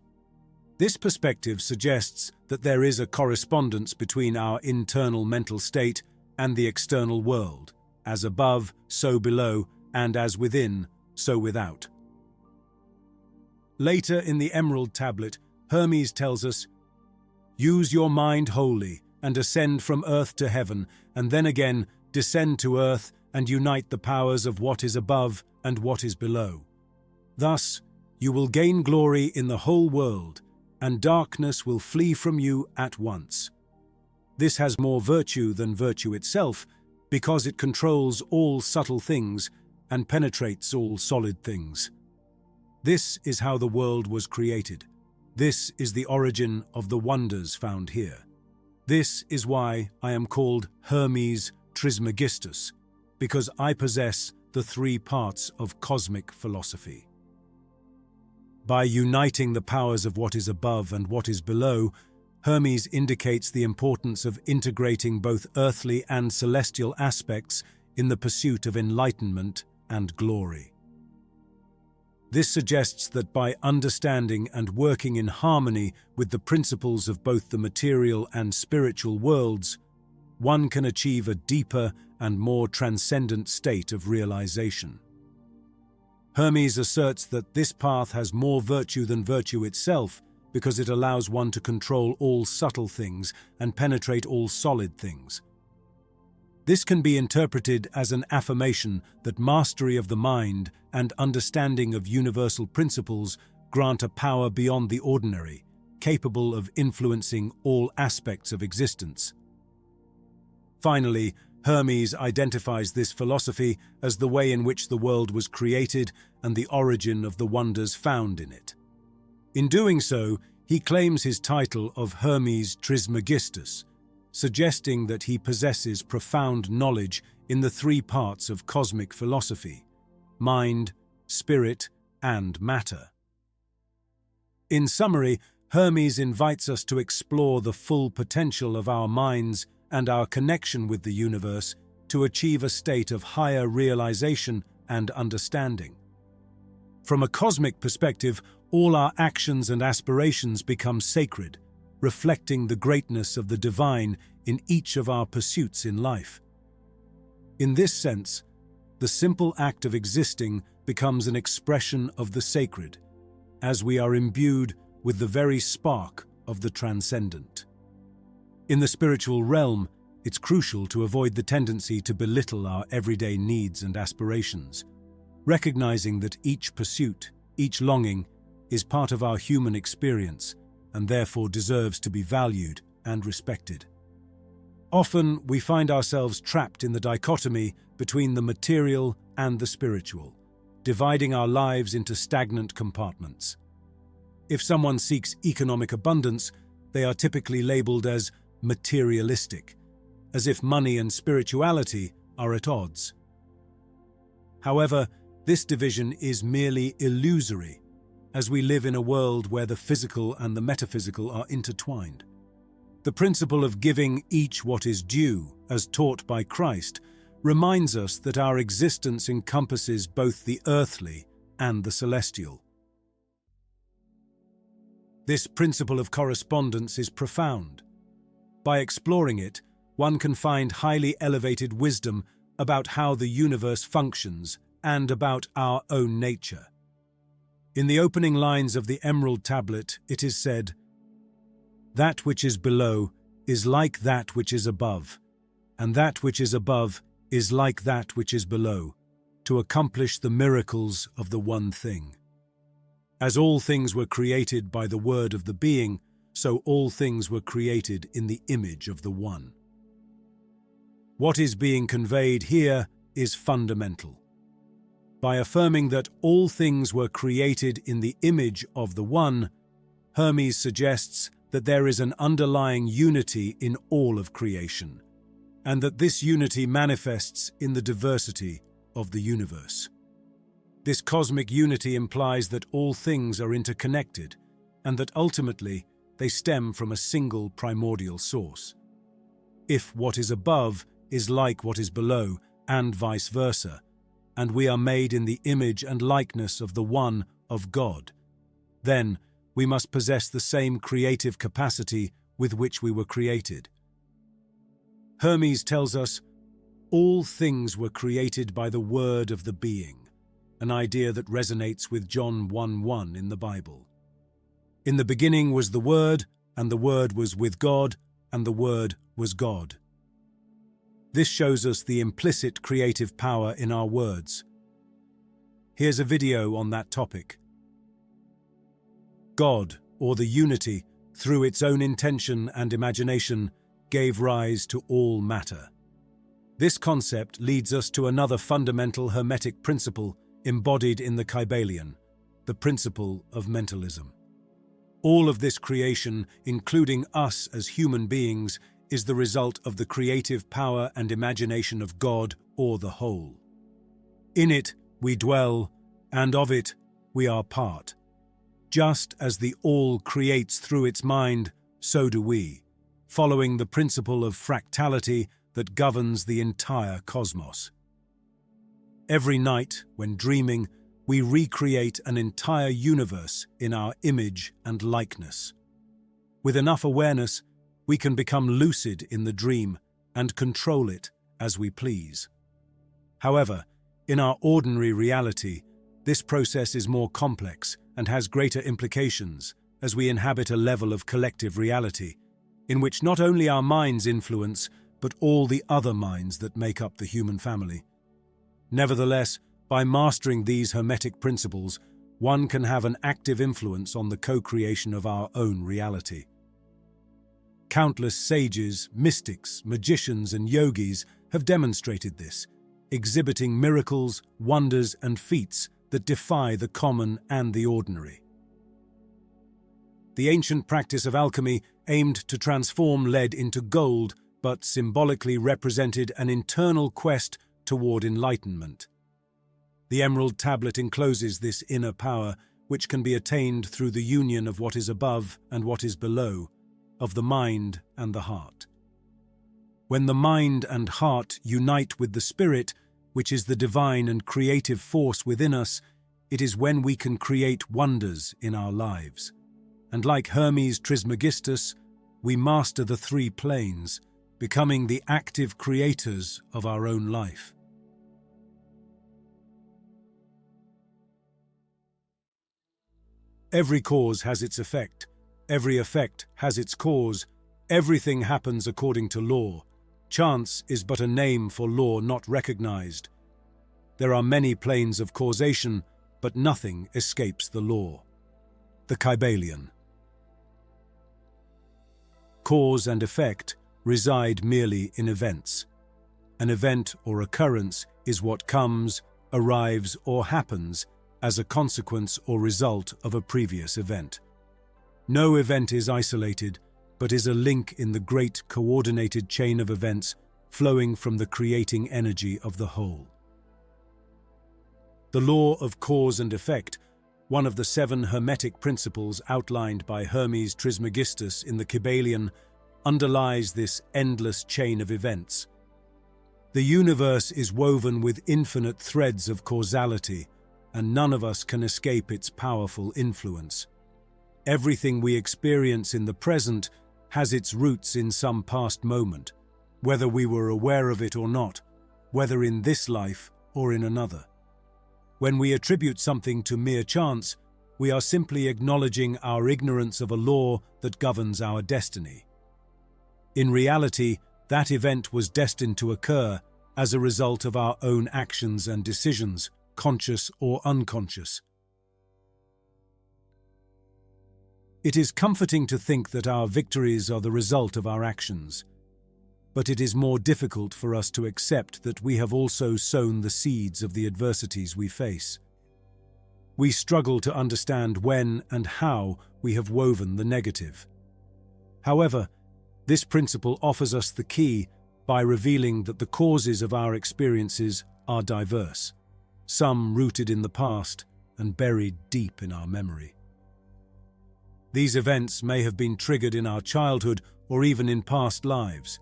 This perspective suggests that there is a correspondence between our internal mental state and the external world, as above, so below, and as within, so without. Later in the Emerald Tablet, Hermes tells us, "Use your mind wholly, and ascend from earth to heaven, and then again descend to earth and unite the powers of what is above and what is below. Thus, you will gain glory in the whole world, and darkness will flee from you at once. This has more virtue than virtue itself, because it controls all subtle things and penetrates all solid things. This is how the world was created. This is the origin of the wonders found here. This is why I am called Hermes Trismegistus, because I possess the three parts of cosmic philosophy." By uniting the powers of what is above and what is below, Hermes indicates the importance of integrating both earthly and celestial aspects in the pursuit of enlightenment and glory. This suggests that by understanding and working in harmony with the principles of both the material and spiritual worlds, one can achieve a deeper and more transcendent state of realization. Hermes asserts that this path has more virtue than virtue itself because it allows one to control all subtle things and penetrate all solid things. This can be interpreted as an affirmation that mastery of the mind and understanding of universal principles grant a power beyond the ordinary, capable of influencing all aspects of existence. Finally, Hermes identifies this philosophy as the way in which the world was created and the origin of the wonders found in it. In doing so, he claims his title of Hermes Trismegistus, suggesting that he possesses profound knowledge in the three parts of cosmic philosophy: mind, spirit, and matter. In summary, Hermes invites us to explore the full potential of our minds and our connection with the universe to achieve a state of higher realization and understanding. From a cosmic perspective, all our actions and aspirations become sacred, reflecting the greatness of the divine in each of our pursuits in life. In this sense, the simple act of existing becomes an expression of the sacred, as we are imbued with the very spark of the transcendent. In the spiritual realm, it's crucial to avoid the tendency to belittle our everyday needs and aspirations. recognizing that each pursuit, each longing, is part of our human experience and therefore deserves to be valued and respected. Often, we find ourselves trapped in the dichotomy between the material and the spiritual, dividing our lives into stagnant compartments. If someone seeks economic abundance, they are typically labeled as materialistic, as if money and spirituality are at odds. However, this division is merely illusory, as we live in a world where the physical and the metaphysical are intertwined. The principle of giving each what is due, as taught by Christ, reminds us that our existence encompasses both the earthly and the celestial. This principle of correspondence is profound. By exploring it, one can find highly elevated wisdom about how the universe functions and about our own nature. In the opening lines of the Emerald Tablet, it is said, "That which is below is like that which is above, and that which is above is like that which is below, to accomplish the miracles of the one thing. As all things were created by the word of the being, so all things were created in the image of the one." What is being conveyed here is fundamental. By affirming that all things were created in the image of the one, Hermes suggests that there is an underlying unity in all of creation, and that this unity manifests in the diversity of the universe. This cosmic unity implies that all things are interconnected, and that ultimately they stem from a single primordial source. If what is above is like what is below, and vice versa, and we are made in the image and likeness of the One of God, then we must possess the same creative capacity with which we were created. Hermes tells us, all things were created by the word of the being, an idea that resonates with John 1:1 in the Bible. In the beginning was the Word, and the Word was with God, and the Word was God. This shows us the implicit creative power in our words. Here's a video on that topic. God, or the unity, through its own intention and imagination, gave rise to all matter. This concept leads us to another fundamental Hermetic principle embodied in the Kybalion, the principle of mentalism. All of this creation, including us as human beings, is the result of the creative power and imagination of God or the whole. In it we dwell, and of it we are part. Just as the all creates through its mind, so do we, following the principle of fractality that governs the entire cosmos. Every night, when dreaming, we recreate an entire universe in our image and likeness. With enough awareness, we can become lucid in the dream and control it as we please. However, in our ordinary reality, this process is more complex and has greater implications as we inhabit a level of collective reality, in which not only our minds influence, but all the other minds that make up the human family. Nevertheless, by mastering these Hermetic principles, one can have an active influence on the co-creation of our own reality. Countless sages, mystics, magicians, and yogis have demonstrated this, exhibiting miracles, wonders, and feats that defy the common and the ordinary. The ancient practice of alchemy aimed to transform lead into gold, but symbolically represented an internal quest toward enlightenment. The Emerald Tablet encloses this inner power, which can be attained through the union of what is above and what is below, of the mind and the heart. When the mind and heart unite with the spirit, which is the divine and creative force within us, it is when we can create wonders in our lives. And like Hermes Trismegistus, we master the three planes, becoming the active creators of our own life. Every cause has its effect. Every effect has its cause. Everything happens according to law. Chance is but a name for law not recognized. There are many planes of causation, but nothing escapes the law. The Kybalion. Cause and effect reside merely in events. An event or occurrence is what comes, arrives, or happens as a consequence or result of a previous event. No event is isolated, but is a link in the great coordinated chain of events flowing from the creating energy of the whole. The law of cause and effect, one of the 7 Hermetic principles outlined by Hermes Trismegistus in the Kybalion, underlies this endless chain of events. The universe is woven with infinite threads of causality, and none of us can escape its powerful influence. Everything we experience in the present has its roots in some past moment, whether we were aware of it or not, whether in this life or in another. When we attribute something to mere chance, we are simply acknowledging our ignorance of a law that governs our destiny. In reality, that event was destined to occur as a result of our own actions and decisions, conscious or unconscious. It is comforting to think that our victories are the result of our actions, but it is more difficult for us to accept that we have also sown the seeds of the adversities we face. We struggle to understand when and how we have woven the negative. However, this principle offers us the key by revealing that the causes of our experiences are diverse, some rooted in the past and buried deep in our memory. These events may have been triggered in our childhood or even in past lives.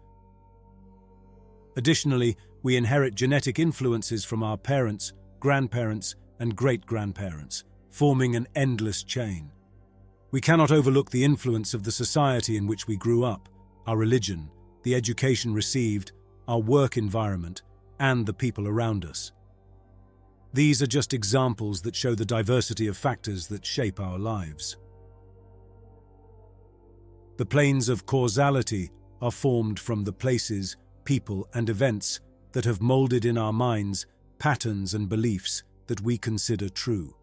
Additionally, we inherit genetic influences from our parents, grandparents, and great-grandparents, forming an endless chain. We cannot overlook the influence of the society in which we grew up, our religion, the education received, our work environment, and the people around us. These are just examples that show the diversity of factors that shape our lives. The planes of causality are formed from the places, people, and events that have molded in our minds patterns and beliefs that we consider true.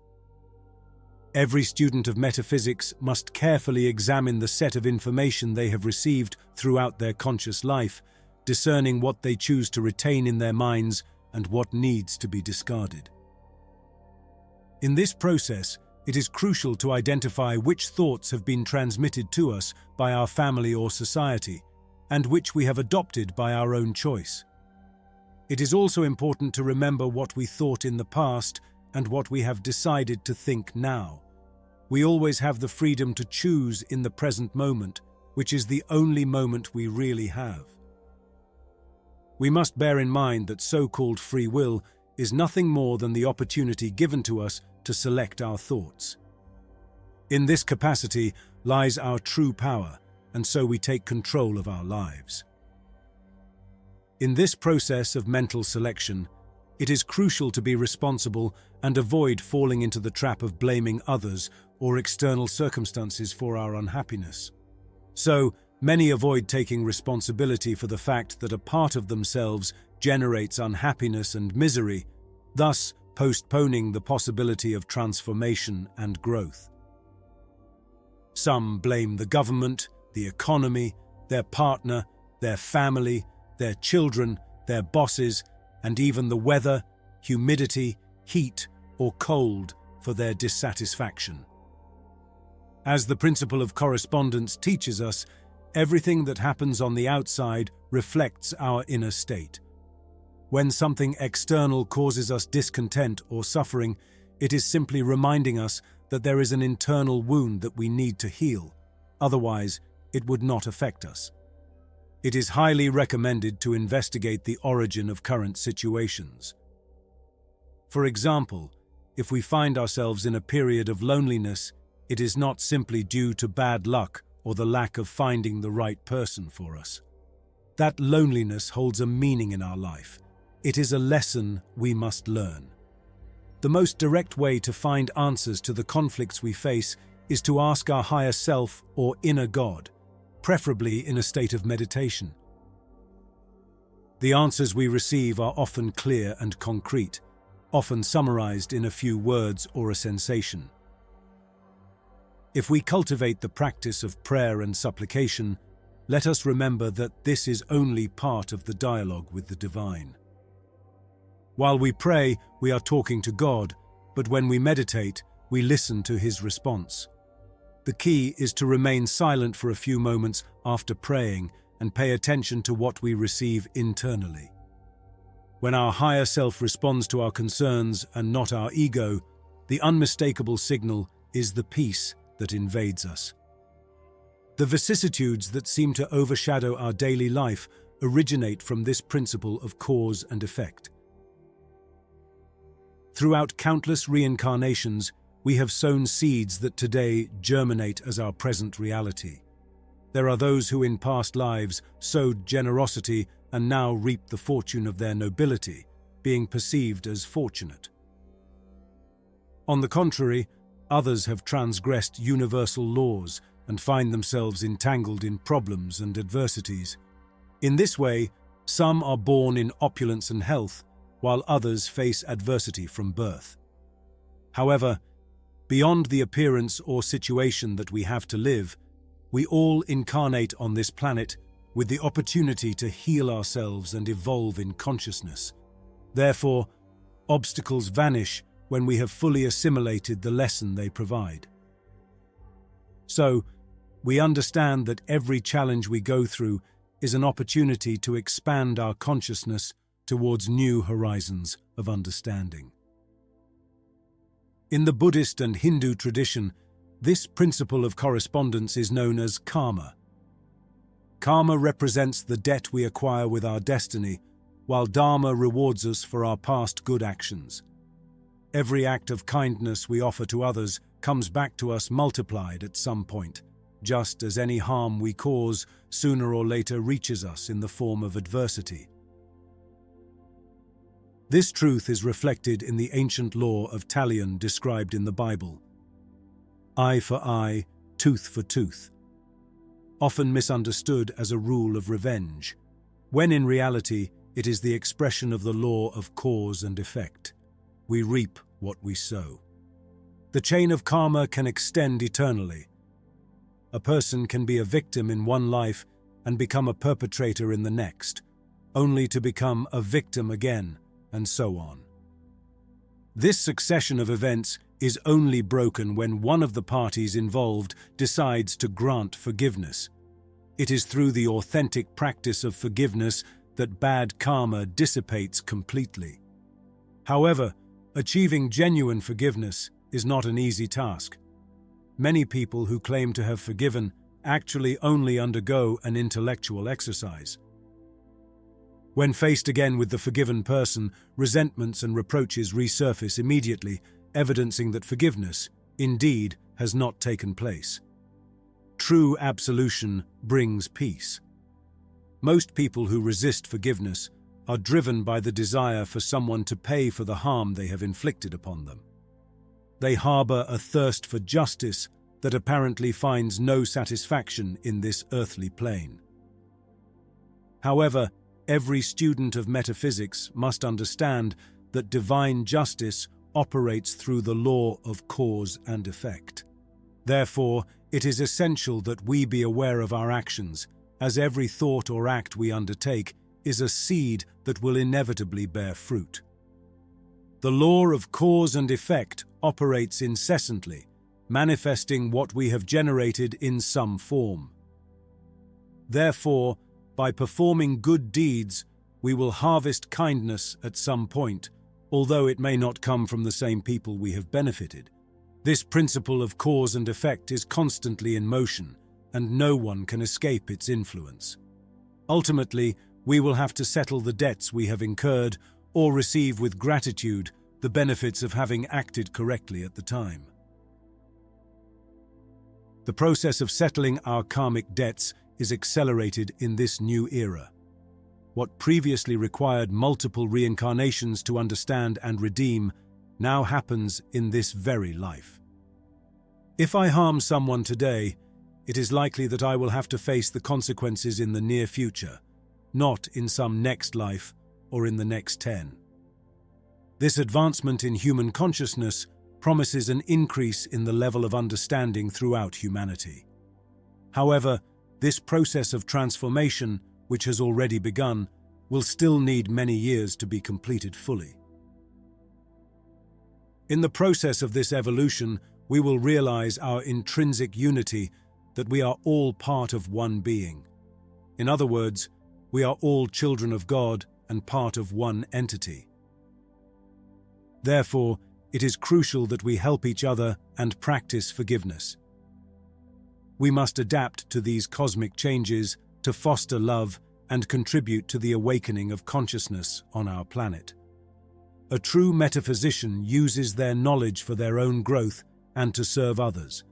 Every student of metaphysics must carefully examine the set of information they have received throughout their conscious life, discerning what they choose to retain in their minds and what needs to be discarded. In this process, it is crucial to identify which thoughts have been transmitted to us by our family or society, and which we have adopted by our own choice. It is also important to remember what we thought in the past and what we have decided to think now. We always have the freedom to choose in the present moment, which is the only moment we really have. We must bear in mind that so-called free will is nothing more than the opportunity given to us to select our thoughts. In this capacity lies our true power, and so we take control of our lives. In this process of mental selection, it is crucial to be responsible and avoid falling into the trap of blaming others or external circumstances for our unhappiness. So, many avoid taking responsibility for the fact that a part of themselves generates unhappiness and misery, thus postponing the possibility of transformation and growth. Some blame the government, the economy, their partner, their family, their children, their bosses, and even the weather, humidity, heat, or cold for their dissatisfaction. As the principle of correspondence teaches us, everything that happens on the outside reflects our inner state. When something external causes us discontent or suffering, it is simply reminding us that there is an internal wound that we need to heal. Otherwise, it would not affect us. It is highly recommended to investigate the origin of current situations. For example, if we find ourselves in a period of loneliness, it is not simply due to bad luck or the lack of finding the right person for us. That loneliness holds a meaning in our life. It is a lesson we must learn. The most direct way to find answers to the conflicts we face is to ask our higher self or inner God, preferably in a state of meditation. The answers we receive are often clear and concrete, often summarized in a few words or a sensation. If we cultivate the practice of prayer and supplication, let us remember that this is only part of the dialogue with the divine. While we pray, we are talking to God, but when we meditate, we listen to His response. The key is to remain silent for a few moments after praying and pay attention to what we receive internally. When our higher self responds to our concerns and not our ego, the unmistakable signal is the peace that invades us. The vicissitudes that seem to overshadow our daily life originate from this principle of cause and effect. Throughout countless reincarnations, we have sown seeds that today germinate as our present reality. There are those who in past lives sowed generosity and now reap the fortune of their nobility, being perceived as fortunate. On the contrary, others have transgressed universal laws and find themselves entangled in problems and adversities. In this way, some are born in opulence and health, while others face adversity from birth. However, beyond the appearance or situation that we have to live, we all incarnate on this planet with the opportunity to heal ourselves and evolve in consciousness. Therefore, obstacles vanish when we have fully assimilated the lesson they provide. So, we understand that every challenge we go through is an opportunity to expand our consciousness towards new horizons of understanding. In the Buddhist and Hindu tradition, this principle of correspondence is known as karma. Karma represents the debt we acquire with our destiny, while dharma rewards us for our past good actions. Every act of kindness we offer to others comes back to us multiplied at some point, just as any harm we cause sooner or later reaches us in the form of adversity. This truth is reflected in the ancient law of Kybalion described in the Bible. Eye for eye, tooth for tooth. Often misunderstood as a rule of revenge, when in reality it is the expression of the law of cause and effect. We reap what we sow. The chain of karma can extend eternally. A person can be a victim in one life and become a perpetrator in the next, only to become a victim again, and so on. This succession of events is only broken when one of the parties involved decides to grant forgiveness. It is through the authentic practice of forgiveness that bad karma dissipates completely. However, achieving genuine forgiveness is not an easy task. Many people who claim to have forgiven actually only undergo an intellectual exercise. When faced again with the forgiven person, resentments and reproaches resurface immediately, evidencing that forgiveness, indeed, has not taken place. True absolution brings peace. Most people who resist forgiveness are driven by the desire for someone to pay for the harm they have inflicted upon them. They harbor a thirst for justice that apparently finds no satisfaction in this earthly plane. However, every student of metaphysics must understand that divine justice operates through the law of cause and effect. Therefore, it is essential that we be aware of our actions, as every thought or act we undertake is a seed that will inevitably bear fruit. The law of cause and effect operates incessantly, manifesting what we have generated in some form. Therefore, by performing good deeds, we will harvest kindness at some point, although it may not come from the same people we have benefited. This principle of cause and effect is constantly in motion, and no one can escape its influence. Ultimately, we will have to settle the debts we have incurred or receive with gratitude the benefits of having acted correctly at the time. The process of settling our karmic debts is accelerated in this new era. What previously required multiple reincarnations to understand and redeem now happens in this very life. If I harm someone today, it is likely that I will have to face the consequences in the near future, not in some next life or in the next 10. This advancement in human consciousness promises an increase in the level of understanding throughout humanity. However, this process of transformation, which has already begun, will still need many years to be completed fully. In the process of this evolution, we will realize our intrinsic unity, that we are all part of one being. In other words, we are all children of God and part of one entity. Therefore, it is crucial that we help each other and practice forgiveness. We must adapt to these cosmic changes to foster love and contribute to the awakening of consciousness on our planet. A true metaphysician uses their knowledge for their own growth and to serve others.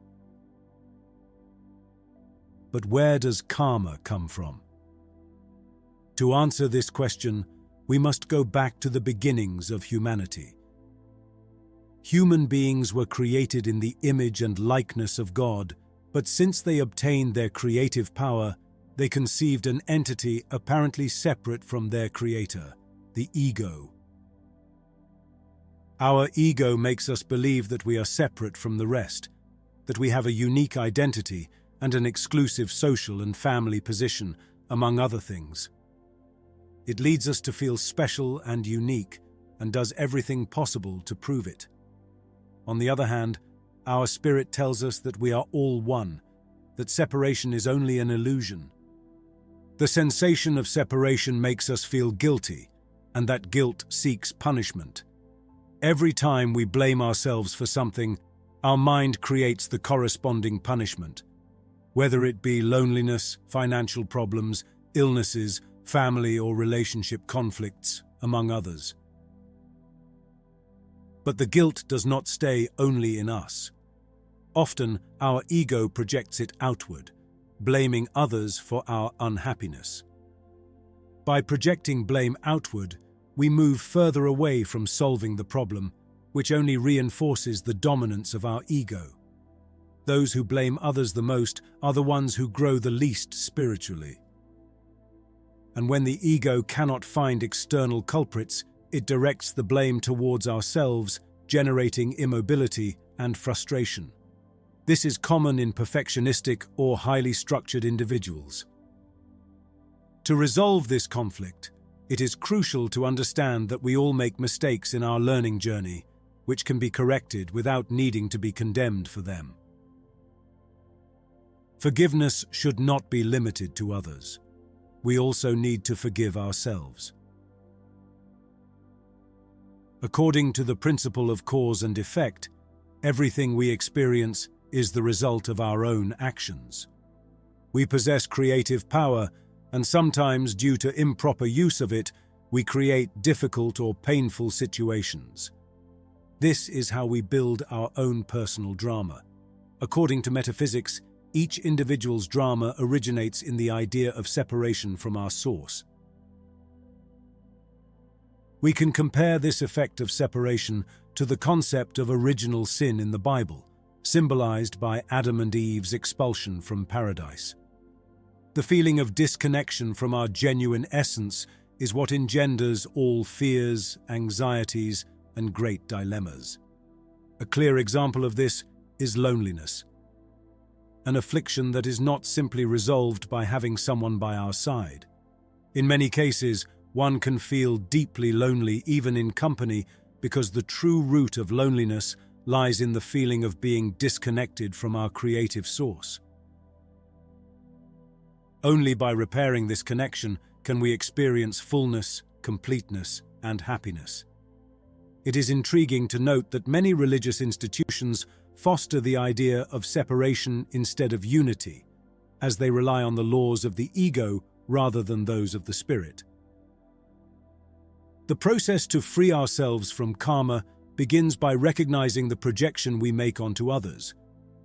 But where does karma come from? To answer this question, we must go back to the beginnings of humanity. Human beings were created in the image and likeness of God, but since they obtained their creative power, they conceived an entity apparently separate from their creator, the ego. Our ego makes us believe that we are separate from the rest, that we have a unique identity and an exclusive social and family position, among other things. It leads us to feel special and unique, and does everything possible to prove it. On the other hand, our spirit tells us that we are all one, that separation is only an illusion. The sensation of separation makes us feel guilty, and that guilt seeks punishment. Every time we blame ourselves for something, our mind creates the corresponding punishment, whether it be loneliness, financial problems, illnesses, family or relationship conflicts, among others. But the guilt does not stay only in us. Often, our ego projects it outward, blaming others for our unhappiness. By projecting blame outward, we move further away from solving the problem, which only reinforces the dominance of our ego. Those who blame others the most are the ones who grow the least spiritually. And when the ego cannot find external culprits, it directs the blame towards ourselves, generating immobility and frustration. This is common in perfectionistic or highly structured individuals. To resolve this conflict, it is crucial to understand that we all make mistakes in our learning journey, which can be corrected without needing to be condemned for them. Forgiveness should not be limited to others. We also need to forgive ourselves. According to the principle of cause and effect, everything we experience is the result of our own actions. We possess creative power, and sometimes, due to improper use of it, we create difficult or painful situations. This is how we build our own personal drama. According to metaphysics, each individual's drama originates in the idea of separation from our source. We can compare this effect of separation to the concept of original sin in the Bible, symbolized by Adam and Eve's expulsion from paradise. The feeling of disconnection from our genuine essence is what engenders all fears, anxieties, and great dilemmas. A clear example of this is loneliness, an affliction that is not simply resolved by having someone by our side. In many cases, one can feel deeply lonely even in company because the true root of loneliness lies in the feeling of being disconnected from our creative source. Only by repairing this connection can we experience fullness, completeness, and happiness. It is intriguing to note that many religious institutions foster the idea of separation instead of unity, as they rely on the laws of the ego rather than those of the spirit. The process to free ourselves from karma begins by recognizing the projection we make onto others,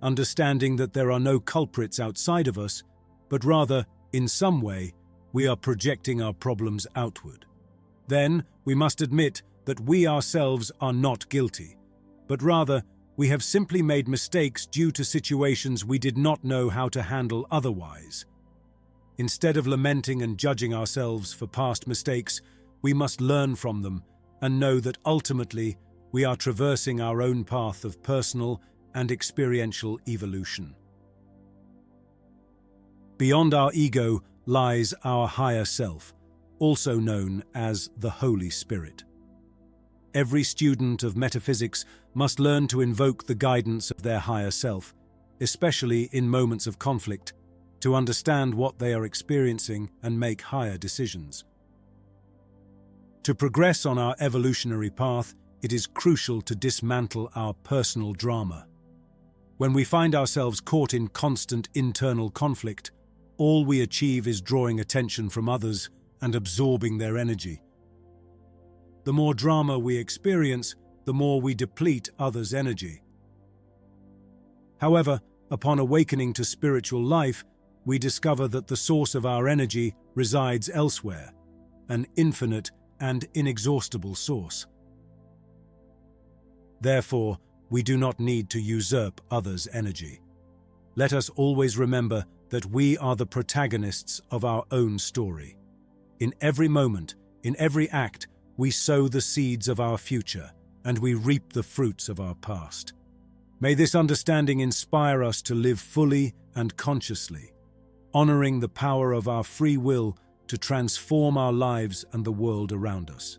understanding that there are no culprits outside of us, but rather, in some way, we are projecting our problems outward. Then, we must admit that we ourselves are not guilty, but rather, we have simply made mistakes due to situations we did not know how to handle otherwise. Instead of lamenting and judging ourselves for past mistakes, we must learn from them and know that ultimately we are traversing our own path of personal and experiential evolution. Beyond our ego lies our higher self, also known as the Holy Spirit. Every student of metaphysics must learn to invoke the guidance of their higher self, especially in moments of conflict, to understand what they are experiencing and make higher decisions. To progress on our evolutionary path, it is crucial to dismantle our personal drama. When we find ourselves caught in constant internal conflict, all we achieve is drawing attention from others and absorbing their energy. The more drama we experience, the more we deplete others' energy. However, upon awakening to spiritual life, we discover that the source of our energy resides elsewhere, an infinite and inexhaustible source. Therefore, we do not need to usurp others' energy. Let us always remember that we are the protagonists of our own story. In every moment, in every act, we sow the seeds of our future, and we reap the fruits of our past. May this understanding inspire us to live fully and consciously, honoring the power of our free will to transform our lives and the world around us.